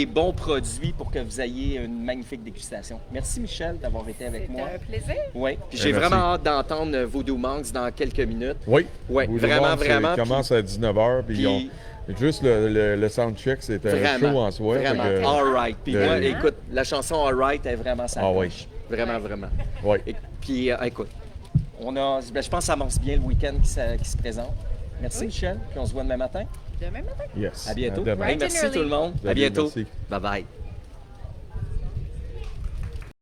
bons produits pour que vous ayez une magnifique dégustation. Merci, Michel, d'avoir été avec moi. C'était un plaisir. Oui, puis j'ai Merci. vraiment hâte d'entendre Voodoo Monks dans quelques minutes. Oui. Ouais, Voodoo vraiment, Monks, vraiment, Il commence à 19h, puis ils ont- puis- juste le soundcheck, c'était un show en soi. fait Vraiment. que- All right. Puis le- moi, écoute, la chanson All right est vraiment ça. Ah oui. Vraiment, vraiment. Oui. Et puis, écoute, je pense que ça amorce bien le week-end qui se présente. Merci, Michel. Puis on se voit demain matin. Demain matin. Yes. À bientôt. demain. Hey, merci Bright and tout le monde. À Salut, bientôt. merci. Bye bye.